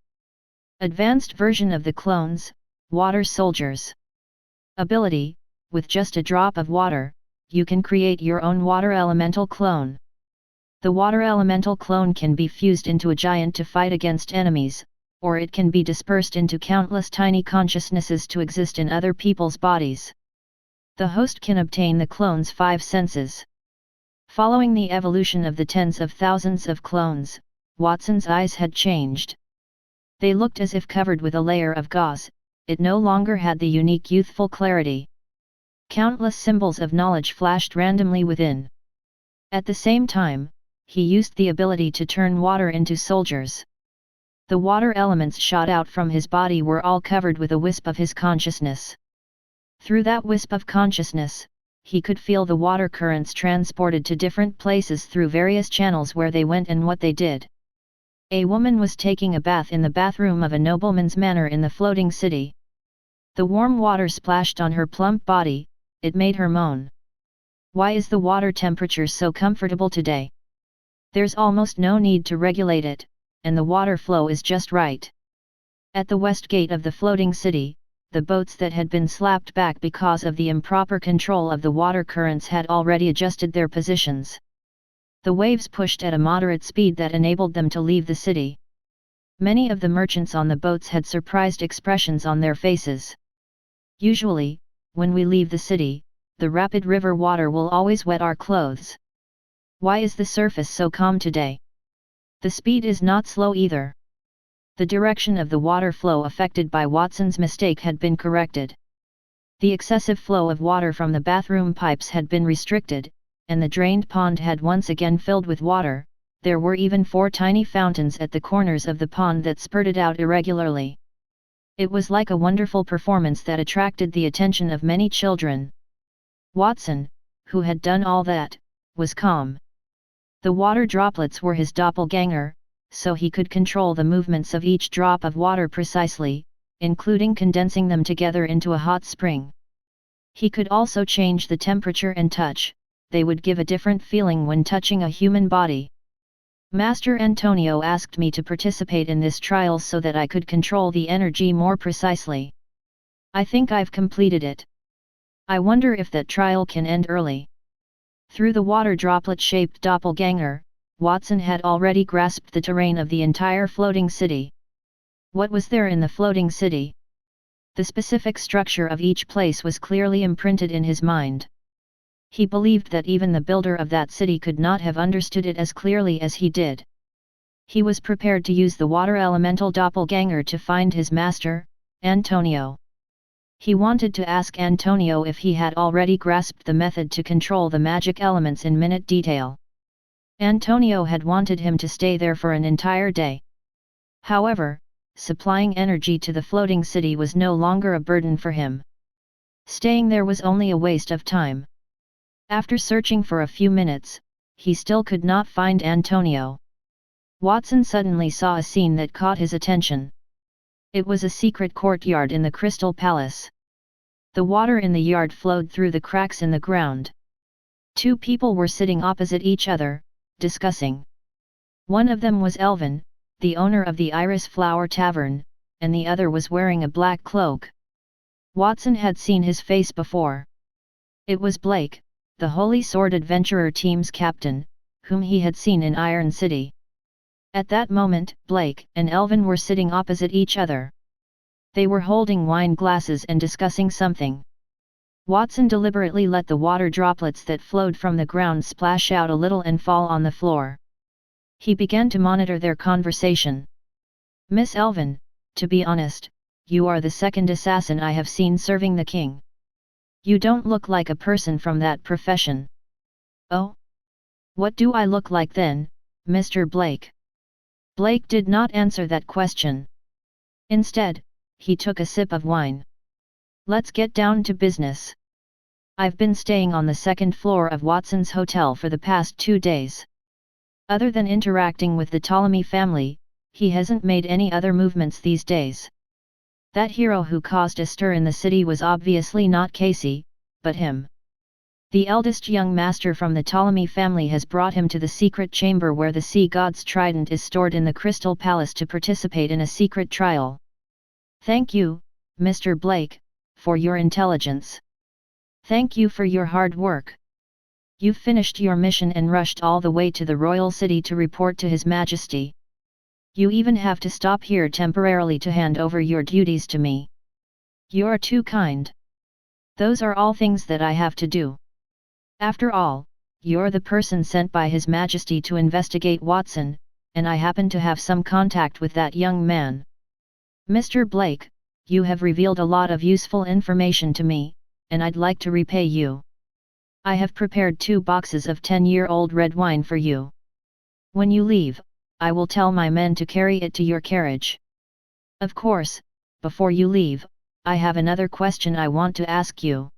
Speaker 1: Advanced version of the clones, Water Soldiers. Ability: with just a drop of water, you can create your own water elemental clone. The water elemental clone can be fused into a giant to fight against enemies, or it can be dispersed into countless tiny consciousnesses to exist in other people's bodies. The host can obtain the clone's 5 senses. Following the evolution of the tens of thousands of clones, Watson's eyes had changed. They looked as if covered with a layer of gauze. It no longer had the unique youthful clarity. Countless symbols of knowledge flashed randomly within. At the same time, he used the ability to turn water into soldiers. The water elements shot out from his body were all covered with a wisp of his consciousness. Through that wisp of consciousness, he could feel the water currents transported to different places through various channels where they went and what they did. A woman was taking a bath in the bathroom of a nobleman's manor in the floating city. The warm water splashed on her plump body. It made her moan. Why is the water temperature so comfortable today? There's almost no need to regulate it, and the water flow is just right. At the west gate of the floating city, the boats that had been slapped back because of the improper control of the water currents had already adjusted their positions. The waves pushed at a moderate speed that enabled them to leave the city. Many of the merchants on the boats had surprised expressions on their faces. Usually, when we leave the city, the rapid river water will always wet our clothes. Why is the surface so calm today? The speed is not slow either. The direction of the water flow affected by Watson's mistake had been corrected. The excessive flow of water from the bathroom pipes had been restricted, and the drained pond had once again filled with water. There were even 4 tiny fountains at the corners of the pond that spurted out irregularly. It was like a wonderful performance that attracted the attention of many children. Watson, who had done all that, was calm. The water droplets were his doppelganger, so he could control the movements of each drop of water precisely, including condensing them together into a hot spring. He could also change the temperature and touch. They would give a different feeling when touching a human body. Master Antonio asked me to participate in this trial so that I could control the energy more precisely. I think I've completed it. I wonder if that trial can end early. Through the water droplet-shaped doppelganger, Watson had already grasped the terrain of the entire floating city. What was there in the floating city? The specific structure of each place was clearly imprinted in his mind. He believed that even the builder of that city could not have understood it as clearly as he did. He was prepared to use the water elemental doppelganger to find his master, Antonio. He wanted to ask Antonio if he had already grasped the method to control the magic elements in minute detail. Antonio had wanted him to stay there for an entire day. However, supplying energy to the floating city was no longer a burden for him. Staying there was only a waste of time. After searching for a few minutes, he still could not find Antonio. Watson suddenly saw a scene that caught his attention. It was a secret courtyard in the Crystal Palace. The water in the yard flowed through the cracks in the ground. Two people were sitting opposite each other, discussing. One of them was Elvin, the owner of the Iris Flower Tavern, and the other was wearing a black cloak. Watson had seen his face before. It was Blake, the Holy Sword Adventurer team's captain, whom he had seen in Iron City. At that moment, Blake and Elvin were sitting opposite each other. They were holding wine glasses and discussing something. Watson deliberately let the water droplets that flowed from the ground splash out a little and fall on the floor. He began to monitor their conversation. "Miss Elvin, to be honest, you are the second assassin I have seen serving the king. You don't look like a person from that profession." "Oh? What do I look like then, Mr. Blake?" Blake did not answer that question. Instead, he took a sip of wine. "Let's get down to business. I've been staying on the second floor of Watson's hotel for the past 2 days. Other than interacting with the Ptolemy family, he hasn't made any other movements these days. That hero who caused a stir in the city was obviously not Casey, but him. The eldest young master from the Ptolemy family has brought him to the secret chamber where the sea god's trident is stored in the Crystal Palace to participate in a secret trial. Thank you, Mr. Blake, for your intelligence. Thank you for your hard work. You've finished your mission and rushed all the way to the royal city to report to His Majesty. You even have to stop here temporarily to hand over your duties to me. You're too kind. Those are all things that I have to do. After all, you're the person sent by His Majesty to investigate Watson, and I happen to have some contact with that young man. Mr. Blake, you have revealed a lot of useful information to me, and I'd like to repay you. I have prepared 2 boxes of 10-year-old red wine for you. When you leave, I will tell my men to carry it to your carriage. Of course, before you leave, I have another question I want to ask you.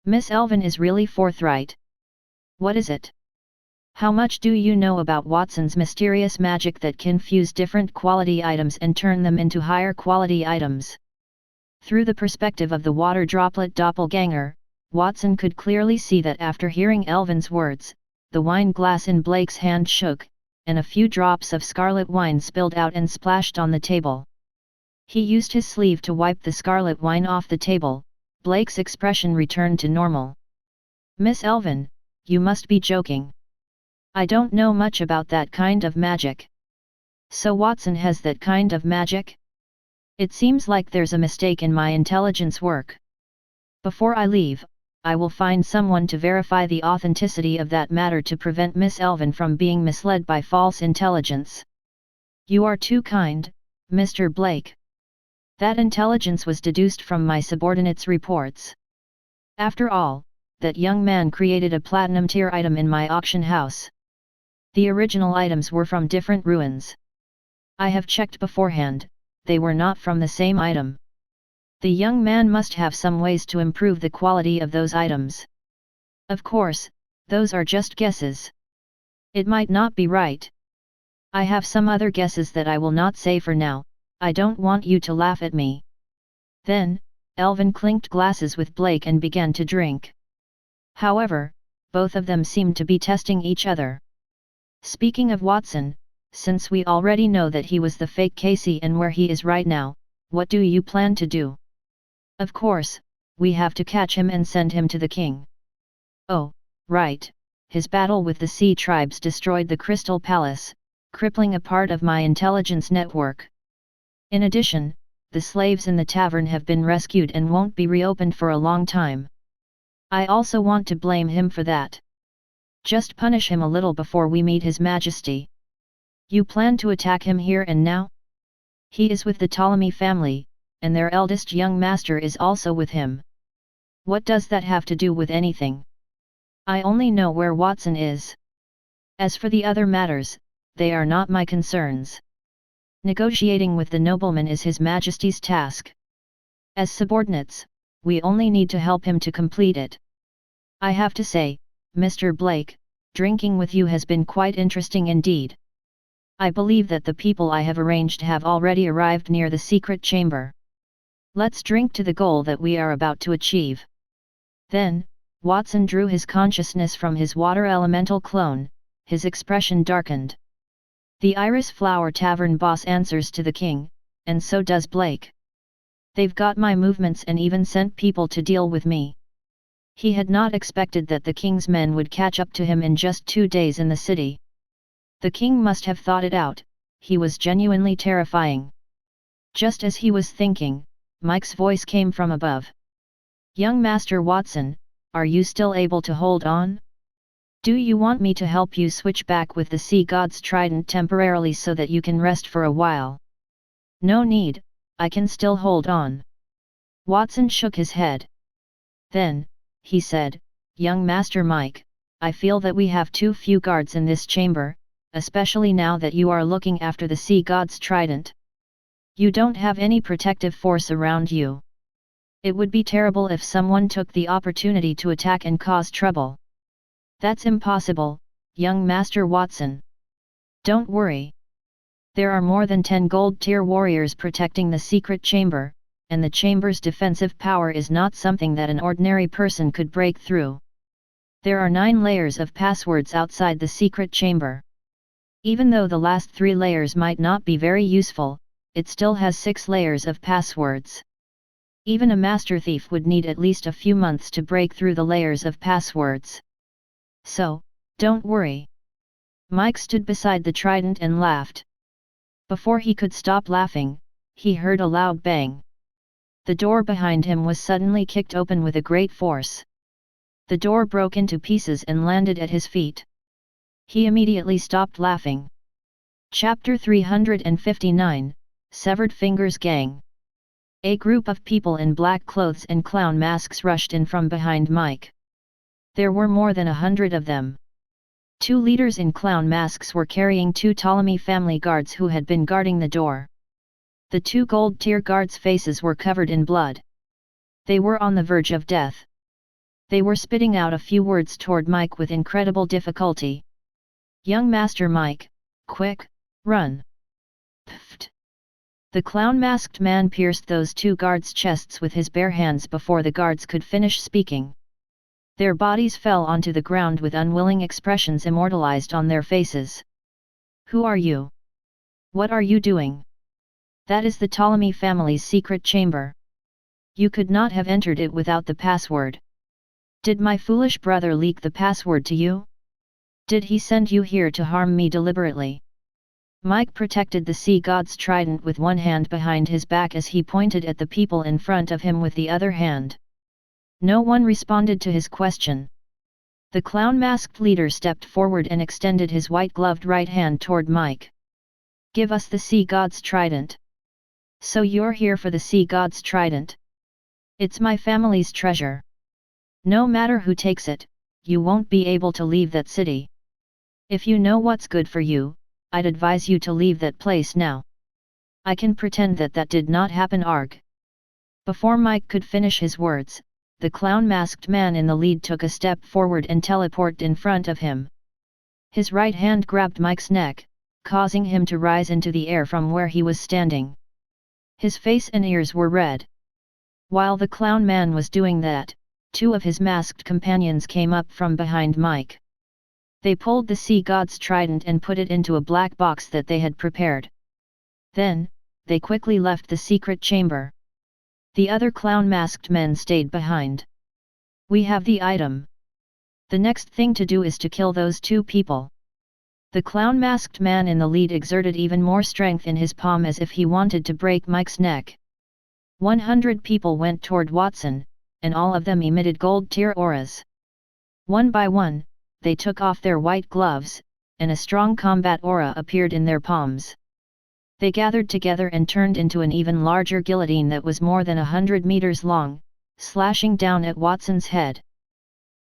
Speaker 1: Miss Elvin is really forthright. What is it? How much do you know about Watson's mysterious magic that can fuse different quality items and turn them into higher quality items? Through the perspective of the water droplet doppelganger, Watson could clearly see that after hearing Elvin's words, the wine glass in Blake's hand shook, and a few drops of scarlet wine spilled out and splashed on the table. He used his sleeve to wipe the scarlet wine off the table. Blake's expression returned to normal. Miss Elvin, you must be joking. I don't know much about that kind of magic. So Watson has that kind of magic? It seems like there's a mistake in my intelligence work. Before I leave, I will find someone to verify the authenticity of that matter to prevent Miss Elvin from being misled by false intelligence. You are too kind, Mr. Blake. That intelligence was deduced from my subordinates' reports. After all, that young man created a platinum tier item in my auction house. The original items were from different ruins. I have checked beforehand, they were not from the same item. The young man must have some ways to improve the quality of those items. Of course, those are just guesses. It might not be right. I have some other guesses that I will not say for now. I don't want you to laugh at me. Then, Elvin clinked glasses with Blake and began to drink. However, both of them seemed to be testing each other. Speaking of Watson, since we already know that he was the fake Casey and where he is right now, what do you plan to do? Of course, we have to catch him and send him to the king. Oh, right, his battle with the sea tribes destroyed the Crystal Palace, crippling a part of my intelligence network. In addition, the slaves in the tavern have been rescued and won't be reopened for a long time. I also want to blame him for that. Just punish him a little before we meet His Majesty. You plan to attack him here and now? He is with the Ptolemy family, and their eldest young master is also with him. What does that have to do with anything? I only know where Watson is. As for the other matters, they are not my concerns. Negotiating with the nobleman is His Majesty's task. As subordinates, we only need to help him to complete it. I have to say, Mr. Blake, drinking with you has been quite interesting indeed. I believe that the people I have arranged have already arrived near the secret chamber. Let's drink to the goal that we are about to achieve. Then, Watson drew his consciousness from his water elemental clone, his expression darkened. The Iris Flower Tavern boss answers to the king, and so does Blake. They've got my movements and even sent people to deal with me. He had not expected that the king's men would catch up to him in just 2 days in the city. The king must have thought it out, he was genuinely terrifying. Just as he was thinking, Mike's voice came from above. Young Master Watson, are you still able to hold on? Do you want me to help you switch back with the sea god's trident temporarily so that you can rest for a while? No need, I can still hold on. Watson shook his head. Then, he said, Young Master Mike, I feel that we have too few guards in this chamber, especially now that you are looking after the sea god's trident. You don't have any protective force around you. It would be terrible if someone took the opportunity to attack and cause trouble. That's impossible, young Master Watson. Don't worry. There are more than 10 gold-tier warriors protecting the secret chamber, and the chamber's defensive power is not something that an ordinary person could break through. There are 9 layers of passwords outside the secret chamber. Even though the last 3 layers might not be very useful, it still has 6 layers of passwords. Even a master thief would need at least a few months to break through the layers of passwords. So, don't worry. Mike stood beside the trident and laughed. Before he could stop laughing, he heard a loud bang. The door behind him was suddenly kicked open with a great force. The door broke into pieces and landed at his feet. He immediately stopped laughing. Chapter 359, Severed Fingers Gang. A group of people in black clothes and clown masks rushed in from behind Mike. There were more than 100 of them. 2 leaders in clown masks were carrying 2 Ptolemy family guards who had been guarding the door. The 2 gold-tier guards' faces were covered in blood. They were on the verge of death. They were spitting out a few words toward Mike with incredible difficulty. Young Master Mike, quick, run! Pfft! The clown-masked man pierced those 2 guards' chests with his bare hands before the guards could finish speaking. Their bodies fell onto the ground with unwilling expressions immortalized on their faces. Who are you? What are you doing? That is the Ptolemy family's secret chamber. You could not have entered it without the password. Did my foolish brother leak the password to you? Did he send you here to harm me deliberately? Mike protected the sea god's trident with one hand behind his back as he pointed at the people in front of him with the other hand. No one responded to his question. The clown-masked leader stepped forward and extended his white-gloved right hand toward Mike. Give us the sea god's trident. So you're here for the sea god's trident? It's my family's treasure. No matter who takes it, you won't be able to leave that city. If you know what's good for you, I'd advise you to leave that place now. I can pretend that that did not happen. Arg. Before Mike could finish his words, the clown-masked man in the lead took a step forward and teleported in front of him. His right hand grabbed Mike's neck, causing him to rise into the air from where he was standing. His face and ears were red. While the clown man was doing that, 2 of his masked companions came up from behind Mike. They pulled the sea god's trident and put it into a black box that they had prepared. Then, they quickly left the secret chamber. The other clown-masked men stayed behind. We have the item. The next thing to do is to kill those 2 people. The clown-masked man in the lead exerted even more strength in his palm as if he wanted to break Mike's neck. 100 people went toward Watson, and all of them emitted gold-tier auras. One by one, they took off their white gloves, and a strong combat aura appeared in their palms. They gathered together and turned into an even larger guillotine that was more than 100 meters long, slashing down at Watson's head.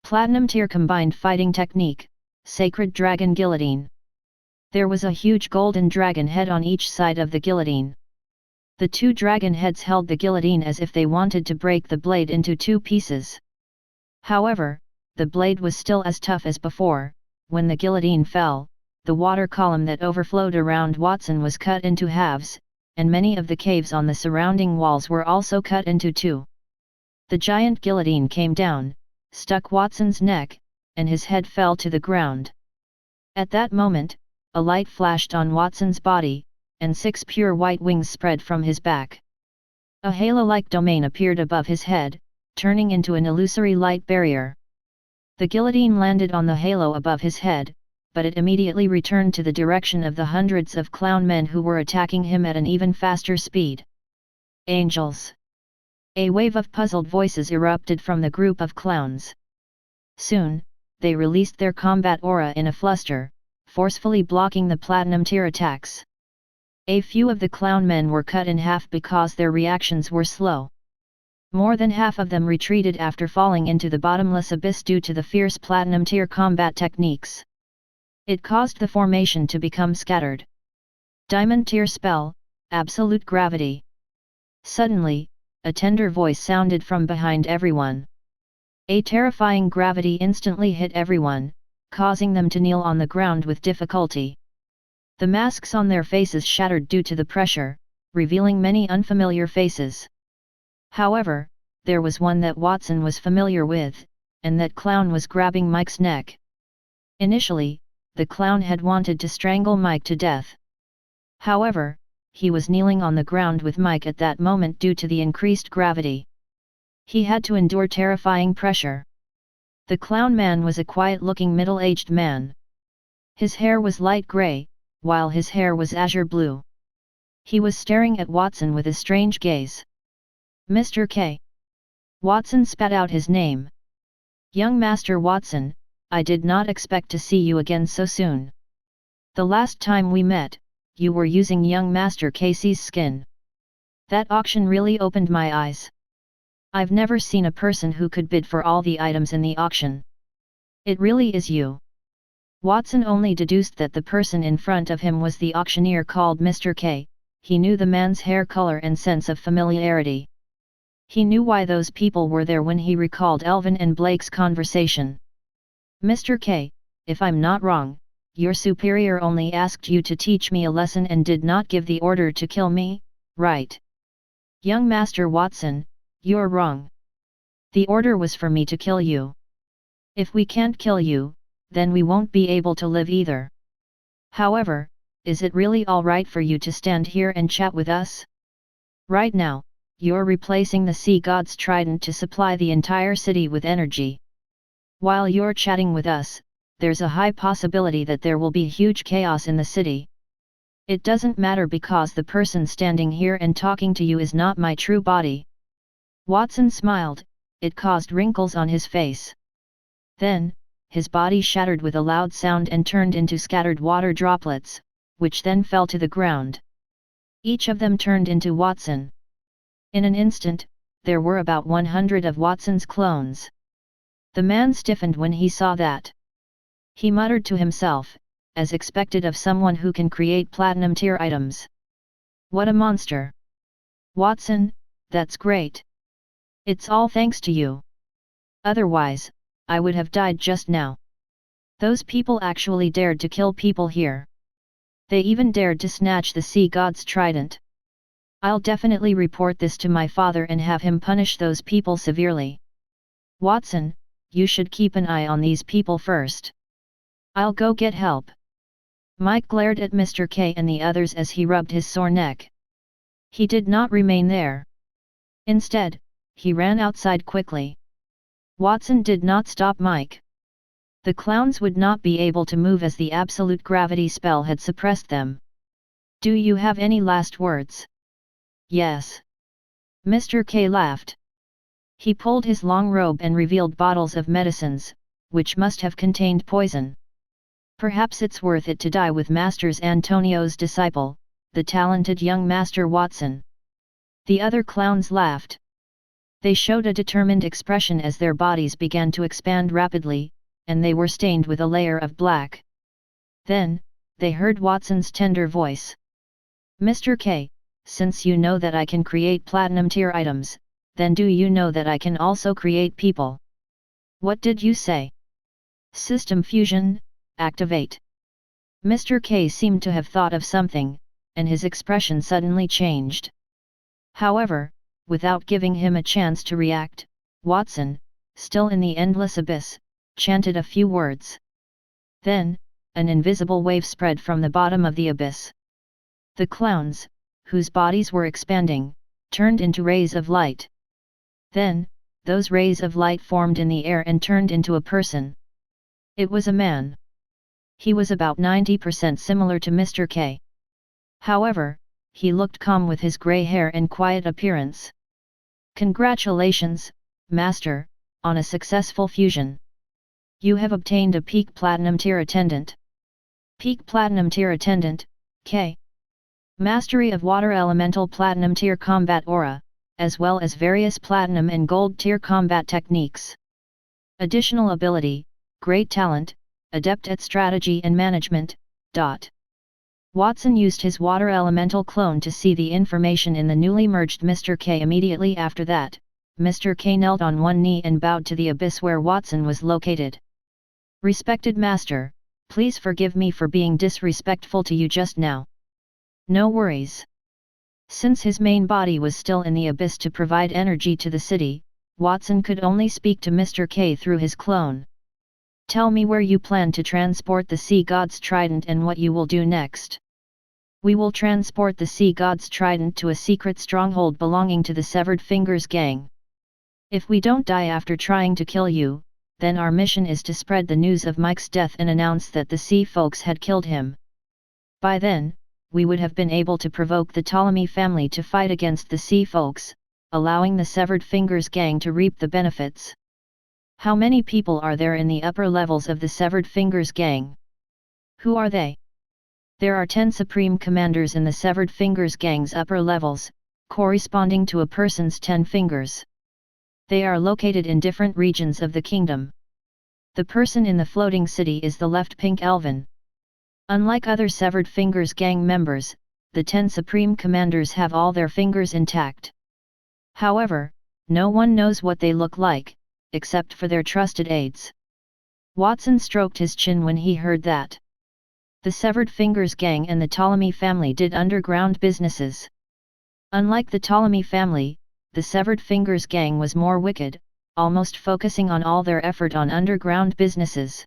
Speaker 1: Platinum tier combined fighting technique, Sacred Dragon Guillotine. There was a huge golden dragon head on each side of the guillotine. The two dragon heads held the guillotine as if they wanted to break the blade into two pieces. However, the blade was still as tough as before. When the guillotine fell, the water column that overflowed around Watson was cut into halves, and many of the caves on the surrounding walls were also cut into two. The giant guillotine came down, stuck Watson's neck, and his head fell to the ground. At that moment, a light flashed on Watson's body, and 6 pure white wings spread from his back. A halo-like domain appeared above his head, turning into an illusory light barrier. The guillotine landed on the halo above his head, but it immediately returned to the direction of the hundreds of clown men who were attacking him at an even faster speed. Angels! A wave of puzzled voices erupted from the group of clowns. Soon, they released their combat aura in a fluster, forcefully blocking the platinum tier attacks. A few of the clown men were cut in half because their reactions were slow. More than half of them retreated after falling into the bottomless abyss due to the fierce platinum tier combat techniques. It caused the formation to become scattered. Diamond tier spell, Absolute Gravity. Suddenly, a tender voice sounded from behind everyone. A terrifying gravity instantly hit everyone, causing them to kneel on the ground with difficulty. The masks on their faces shattered due to the pressure, revealing many unfamiliar faces. However, there was one that Watson was familiar with, and that clown was grabbing Mike's neck. Initially, the clown had wanted to strangle Mike to death. However, he was kneeling on the ground with Mike at that moment due to the increased gravity. He had to endure terrifying pressure. The clown man was a quiet-looking middle-aged man. His hair was light gray, while his hair was azure blue. He was staring at Watson with a strange gaze. Mr. K. Watson spat out his name. Young Master Watson, I did not expect to see you again so soon. The last time we met, you were using young Master Casey's skin. That auction really opened my eyes. I've never seen a person who could bid for all the items in the auction. It really is you. Watson only deduced that the person in front of him was the auctioneer called Mr. K. He knew the man's hair color and sense of familiarity. He knew why those people were there when he recalled Elvin and Blake's conversation. Mr. K, if I'm not wrong, your superior only asked you to teach me a lesson and did not give the order to kill me, right? Young Master Watson, you're wrong. The order was for me to kill you. If we can't kill you, then we won't be able to live either. However, is it really all right for you to stand here and chat with us? Right now, you're replacing the sea god's trident to supply the entire city with energy. While you're chatting with us, there's a high possibility that there will be huge chaos in the city. It doesn't matter because the person standing here and talking to you is not my true body. Watson smiled, it caused wrinkles on his face. Then, his body shattered with a loud sound and turned into scattered water droplets, which then fell to the ground. Each of them turned into Watson. In an instant, there were about 100 of Watson's clones. The man stiffened when he saw that. He muttered to himself, as expected of someone who can create platinum tier items. What a monster! Watson, that's great. It's all thanks to you. Otherwise, I would have died just now. Those people actually dared to kill people here. They even dared to snatch the sea god's trident. I'll definitely report this to my father and have him punish those people severely. Watson, you should keep an eye on these people first. I'll go get help. Mike glared at Mr. K and the others as he rubbed his sore neck. He did not remain there. Instead, he ran outside quickly. Watson did not stop Mike. The clowns would not be able to move as the absolute gravity spell had suppressed them. Do you have any last words? Yes. Mr. K laughed. He pulled his long robe and revealed bottles of medicines, which must have contained poison. Perhaps it's worth it to die with Master's Antonio's disciple, the talented young Master Watson. The other clowns laughed. They showed a determined expression as their bodies began to expand rapidly, and they were stained with a layer of black. Then, they heard Watson's tender voice. Mr. K, since you know that I can create platinum tier items, then do you know that I can also create people? What did you say? System fusion, activate. Mr. K seemed to have thought of something, and his expression suddenly changed. However, without giving him a chance to react, Watson, still in the endless abyss, chanted a few words. Then, an invisible wave spread from the bottom of the abyss. The clowns, whose bodies were expanding, turned into rays of light. Then, those rays of light formed in the air and turned into a person. It was a man. He was about 90% similar to Mr. K. However, he looked calm with his grey hair and quiet appearance. Congratulations, Master, on a successful fusion. You have obtained a peak platinum tier attendant. Peak platinum tier attendant, K. Mastery of water elemental platinum tier combat aura, as well as various platinum and gold tier combat techniques. Additional ability, great talent, adept at strategy and management. Watson used his water elemental clone to see the information in the newly merged Mr. K. Immediately after that, Mr. K knelt on one knee and bowed to the abyss where Watson was located. Respected Master, please forgive me for being disrespectful to you just now. No worries. Since his main body was still in the abyss to provide energy to the city, Watson could only speak to Mr. K through his clone. Tell me where you plan to transport the Sea God's trident and what you will do next. We will transport the Sea God's trident to a secret stronghold belonging to the Severed Fingers gang. If we don't die after trying to kill you, then our mission is to spread the news of Mike's death and announce that the Sea folks had killed him. By then, we would have been able to provoke the Ptolemy family to fight against the Sea folks, allowing the Severed Fingers gang to reap the benefits. How many people are there in the upper levels of the Severed Fingers gang? Who are they? There are 10 supreme commanders in the Severed Fingers gang's upper levels, corresponding to a person's 10 fingers. They are located in different regions of the kingdom. The person in the floating city is the left pink elven. Unlike other Severed Fingers gang members, the 10 supreme commanders have all their fingers intact. However, no one knows what they look like, except for their trusted aides. Watson stroked his chin when he heard that. The Severed Fingers gang and the Ptolemy family did underground businesses. Unlike the Ptolemy family, the Severed Fingers gang was more wicked, almost focusing on all their effort on underground businesses.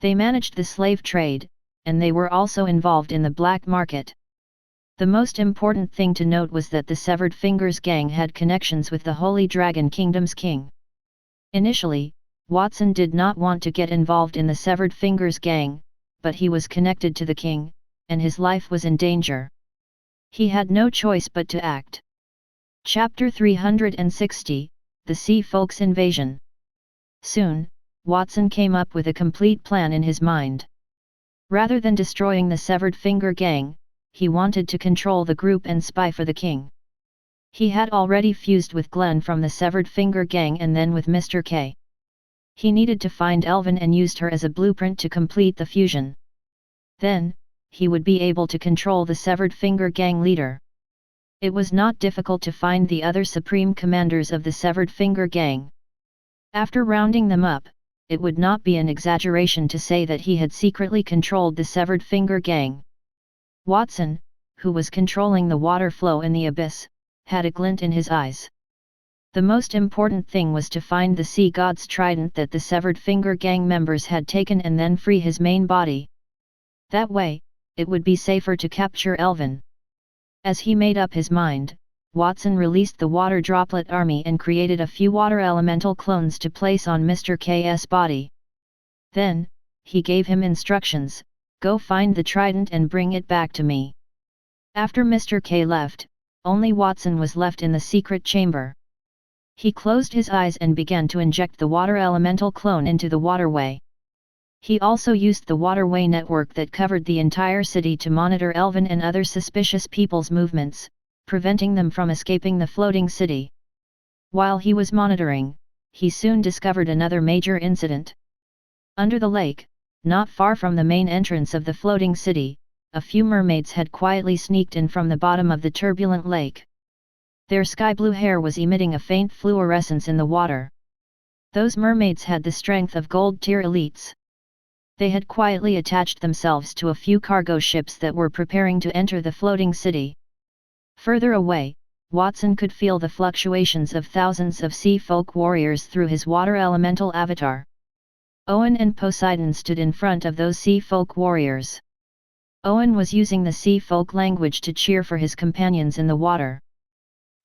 Speaker 1: They managed the slave trade, and they were also involved in the black market. The most important thing to note was that the Severed Fingers gang had connections with the Holy Dragon Kingdom's king. Initially, Watson did not want to get involved in the Severed Fingers gang, but he was connected to the king, and his life was in danger. He had no choice but to act. Chapter 360, The Sea Folks Invasion. Soon, Watson came up with a complete plan in his mind. Rather than destroying the Severed Finger gang, he wanted to control the group and spy for the king. He had already fused with Glenn from the Severed Finger gang and then with Mr. K. He needed to find Elvin and used her as a blueprint to complete the fusion. Then, he would be able to control the Severed Finger gang leader. It was not difficult to find the other supreme commanders of the Severed Finger gang. After rounding them up, it would not be an exaggeration to say that he had secretly controlled the Severed Finger gang. Watson, who was controlling the water flow in the abyss, had a glint in his eyes. The most important thing was to find the Sea God's trident that the Severed Finger gang members had taken and then free his main body. That way, it would be safer to capture Elvin. As he made up his mind, Watson released the water droplet army and created a few water elemental clones to place on Mr. K's body. Then, he gave him instructions, "Go find the trident and bring it back to me." After Mr. K left, only Watson was left in the secret chamber. He closed his eyes and began to inject the water elemental clone into the waterway. He also used the waterway network that covered the entire city to monitor Elven and other suspicious people's movements, preventing them from escaping the floating city. While he was monitoring, he soon discovered another major incident. Under the lake, not far from the main entrance of the floating city, a few mermaids had quietly sneaked in from the bottom of the turbulent lake. Their sky-blue hair was emitting a faint fluorescence in the water. Those mermaids had the strength of gold-tier elites. They had quietly attached themselves to a few cargo ships that were preparing to enter the floating city. Further away, Watson could feel the fluctuations of thousands of sea folk warriors through his water elemental avatar. Owen and Poseidon stood in front of those sea folk warriors. Owen was using the sea folk language to cheer for his companions in the water.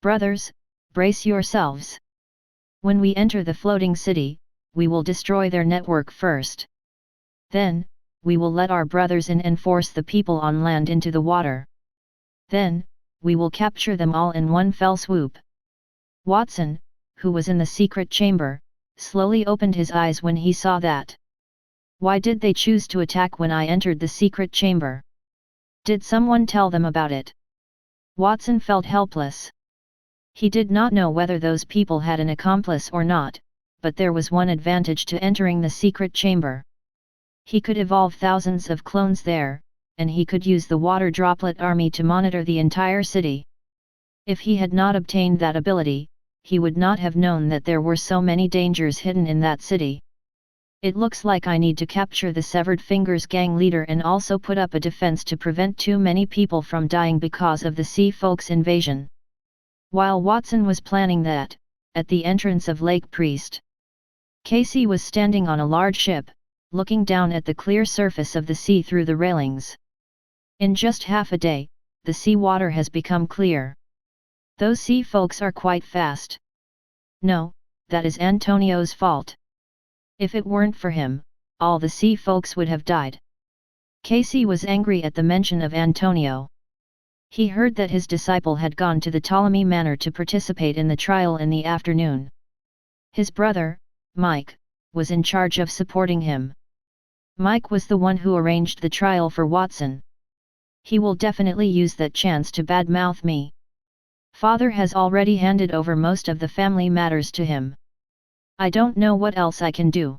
Speaker 1: "Brothers, brace yourselves. When we enter the floating city, we will destroy their network first. Then, we will let our brothers in and force the people on land into the water. Then, we will capture them all in one fell swoop." Watson, who was in the secret chamber, slowly opened his eyes when he saw that. Why did they choose to attack when I entered the secret chamber? Did someone tell them about it? Watson felt helpless. He did not know whether those people had an accomplice or not, but there was one advantage to entering the secret chamber. He could evolve thousands of clones there, and he could use the water droplet army to monitor the entire city. If he had not obtained that ability, he would not have known that there were so many dangers hidden in that city. It looks like I need to capture the Severed Fingers gang leader and also put up a defense to prevent too many people from dying because of the sea folks' invasion. While Watson was planning that, at the entrance of Lake Priest, Casey was standing on a large ship, looking down at the clear surface of the sea through the railings. In just half a day, the sea water has become clear. Those sea folks are quite fast. No, that is Antonio's fault. If it weren't for him, all the sea folks would have died. Casey was angry at the mention of Antonio. He heard that his disciple had gone to the Ptolemy Manor to participate in the trial in the afternoon. His brother, Mike, was in charge of supporting him. Mike was the one who arranged the trial for Watson. He will definitely use that chance to badmouth me. Father has already handed over most of the family matters to him. I don't know what else I can do.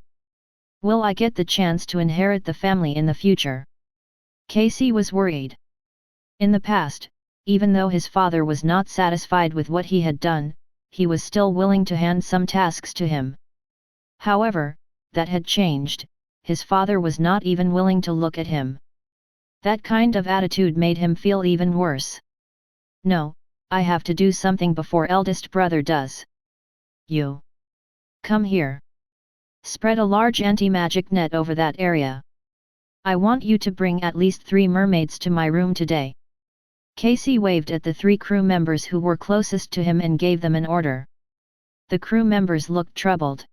Speaker 1: Will I get the chance to inherit the family in the future? Casey was worried. In the past, even though his father was not satisfied with what he had done, he was still willing to hand some tasks to him. However, that had changed. His father was not even willing to look at him. That kind of attitude made him feel even worse. No, I have to do something before eldest brother does. You. Come here. Spread a large anti-magic net over that area. I want you to bring at least 3 mermaids to my room today. Casey waved at the 3 crew members who were closest to him and gave them an order. The crew members looked troubled.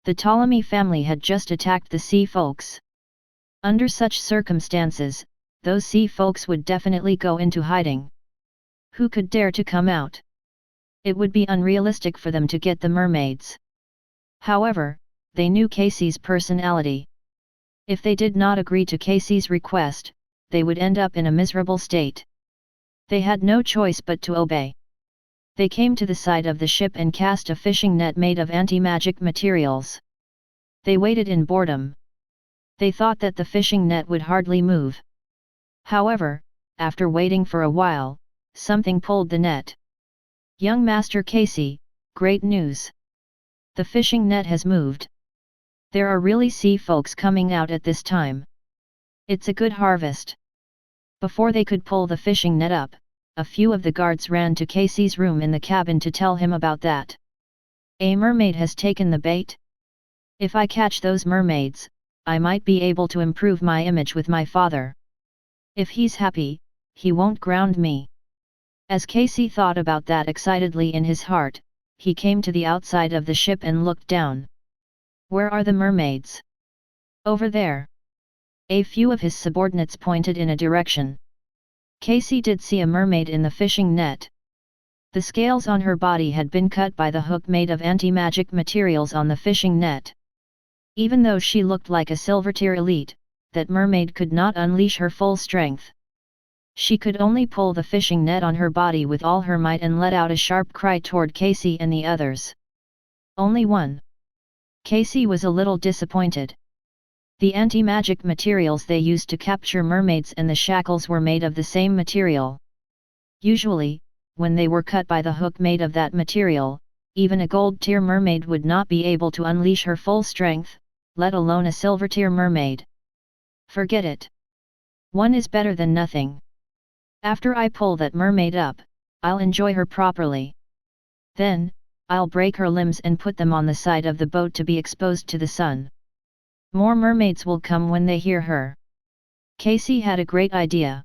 Speaker 1: The Ptolemy family had just attacked the sea folks. Under such circumstances, those sea folks would definitely go into hiding. Who could dare to come out? It would be unrealistic for them to get the mermaids. However, they knew Casey's personality. If they did not agree to Casey's request, they would end up in a miserable state. They had no choice but to obey. They came to the side of the ship and cast a fishing net made of anti-magic materials. They waited in boredom. They thought that the fishing net would hardly move. However, after waiting for a while, something pulled the net. Young Master Casey, great news! The fishing net has moved. There are really sea folks coming out at this time. It's a good harvest. Before they could pull the fishing net up, a few of the guards ran to Casey's room in the cabin to tell him about that. A mermaid has taken the bait. If I catch those mermaids, I might be able to improve my image with my father. If he's happy, he won't ground me. As Casey thought about that excitedly in his heart, he came to the outside of the ship and looked down. Where are the mermaids? Over there. A few of his subordinates pointed in a direction. Casey did see a mermaid in the fishing net. The scales on her body had been cut by the hook made of anti-magic materials on the fishing net. Even though she looked like a silver-tier elite, that mermaid could not unleash her full strength. She could only pull the fishing net on her body with all her might and let out a sharp cry toward Casey and the others. Only one. Casey was a little disappointed. The anti-magic materials they used to capture mermaids and the shackles were made of the same material. Usually, when they were cut by the hook made of that material, even a gold-tier mermaid would not be able to unleash her full strength, let alone a silver-tier mermaid. Forget it. One is better than nothing. After I pull that mermaid up, I'll enjoy her properly. Then, I'll break her limbs and put them on the side of the boat to be exposed to the sun. More mermaids will come when they hear her. Casey had a great idea.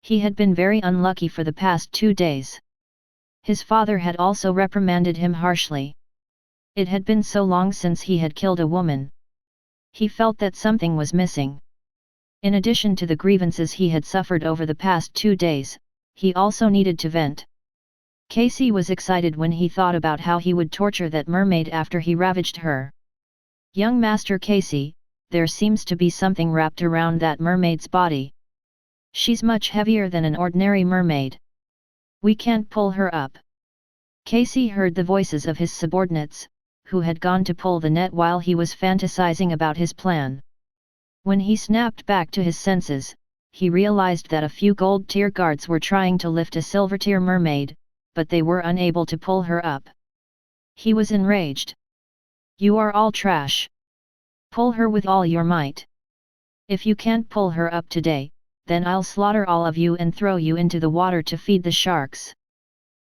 Speaker 1: He had been very unlucky for the past 2 days. His father had also reprimanded him harshly. It had been so long since he had killed a woman. He felt that something was missing. In addition to the grievances he had suffered over the past 2 days, he also needed to vent. Casey was excited when he thought about how he would torture that mermaid after he ravaged her. Young Master Casey, there seems to be something wrapped around that mermaid's body. She's much heavier than an ordinary mermaid. We can't pull her up. Casey heard the voices of his subordinates, who had gone to pull the net while he was fantasizing about his plan. When he snapped back to his senses, he realized that a few gold-tier guards were trying to lift a silver-tier mermaid, but they were unable to pull her up. He was enraged. You are all trash. Pull her with all your might. If you can't pull her up today, then I'll slaughter all of you and throw you into the water to feed the sharks.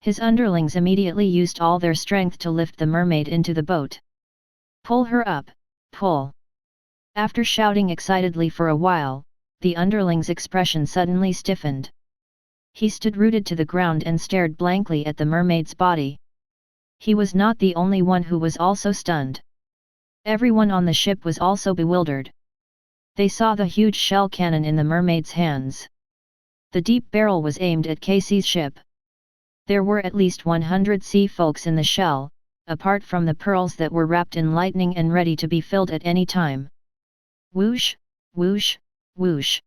Speaker 1: His underlings immediately used all their strength to lift the mermaid into the boat. Pull her up, pull. After shouting excitedly for a while, the underling's expression suddenly stiffened. He stood rooted to the ground and stared blankly at the mermaid's body. He was not the only one who was also stunned. Everyone on the ship was also bewildered. They saw the huge shell cannon in the mermaid's hands. The deep barrel was aimed at Casey's ship. There were at least 100 sea folks in the shell, apart from the pearls that were wrapped in lightning and ready to be filled at any time. Whoosh, whoosh, whoosh.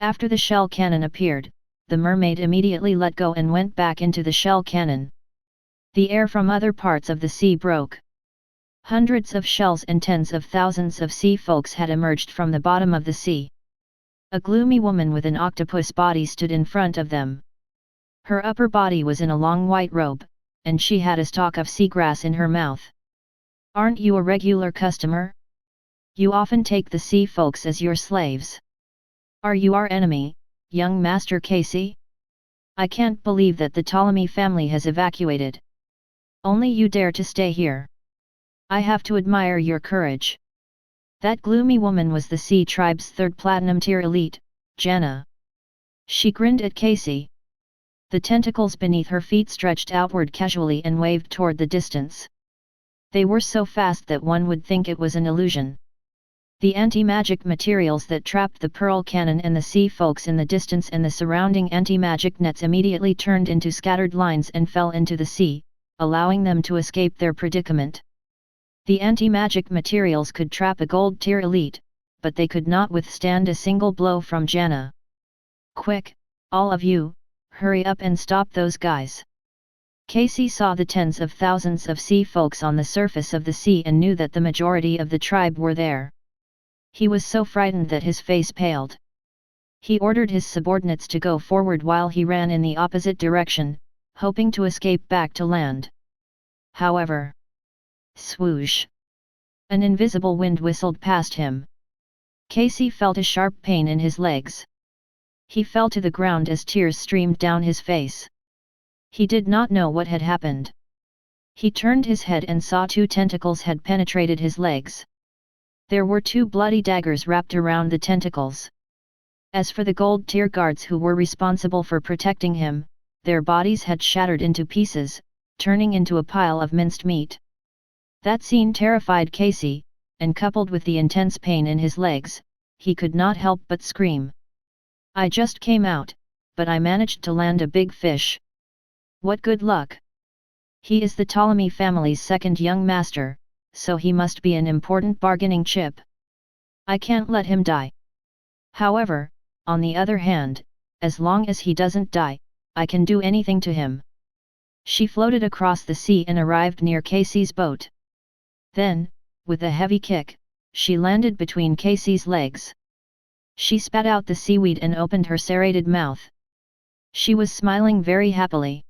Speaker 1: After the shell cannon appeared, the mermaid immediately let go and went back into the shell cannon. The air from other parts of the sea broke. Hundreds of shells and tens of thousands of sea folks had emerged from the bottom of the sea. A gloomy woman with an octopus body stood in front of them. Her upper body was in a long white robe, and she had a stalk of seagrass in her mouth. Aren't you a regular customer? You often take the sea folks as your slaves. Are you our enemy, young Master Casey? I can't believe that the Ptolemy family has evacuated. Only you dare to stay here. I have to admire your courage. That gloomy woman was the Sea Tribe's 3rd Platinum Tier elite, Janna. She grinned at Casey. The tentacles beneath her feet stretched outward casually and waved toward the distance. They were so fast that one would think it was an illusion. The anti-magic materials that trapped the pearl cannon and the sea folks in the distance and the surrounding anti-magic nets immediately turned into scattered lines and fell into the sea, allowing them to escape their predicament. The anti-magic materials could trap a gold-tier elite, but they could not withstand a single blow from Janna. Quick, all of you, hurry up and stop those guys. Casey saw the tens of thousands of sea folks on the surface of the sea and knew that the majority of the tribe were there. He was so frightened that his face paled. He ordered his subordinates to go forward while he ran in the opposite direction, hoping to escape back to land. However, swoosh! An invisible wind whistled past him. Casey felt a sharp pain in his legs. He fell to the ground as tears streamed down his face. He did not know what had happened. He turned his head and saw 2 tentacles had penetrated his legs. There were 2 bloody daggers wrapped around the tentacles. As for the gold-tier guards who were responsible for protecting him, their bodies had shattered into pieces, turning into a pile of minced meat. That scene terrified Casey, and coupled with the intense pain in his legs, he could not help but scream. I just came out, but I managed to land a big fish. What good luck! He is the Ptolemy family's second young master, so he must be an important bargaining chip. I can't let him die. However, on the other hand, as long as he doesn't die, I can do anything to him. She floated across the sea and arrived near Casey's boat. Then, with a heavy kick, she landed between Casey's legs. She spat out the seaweed and opened her serrated mouth. She was smiling very happily.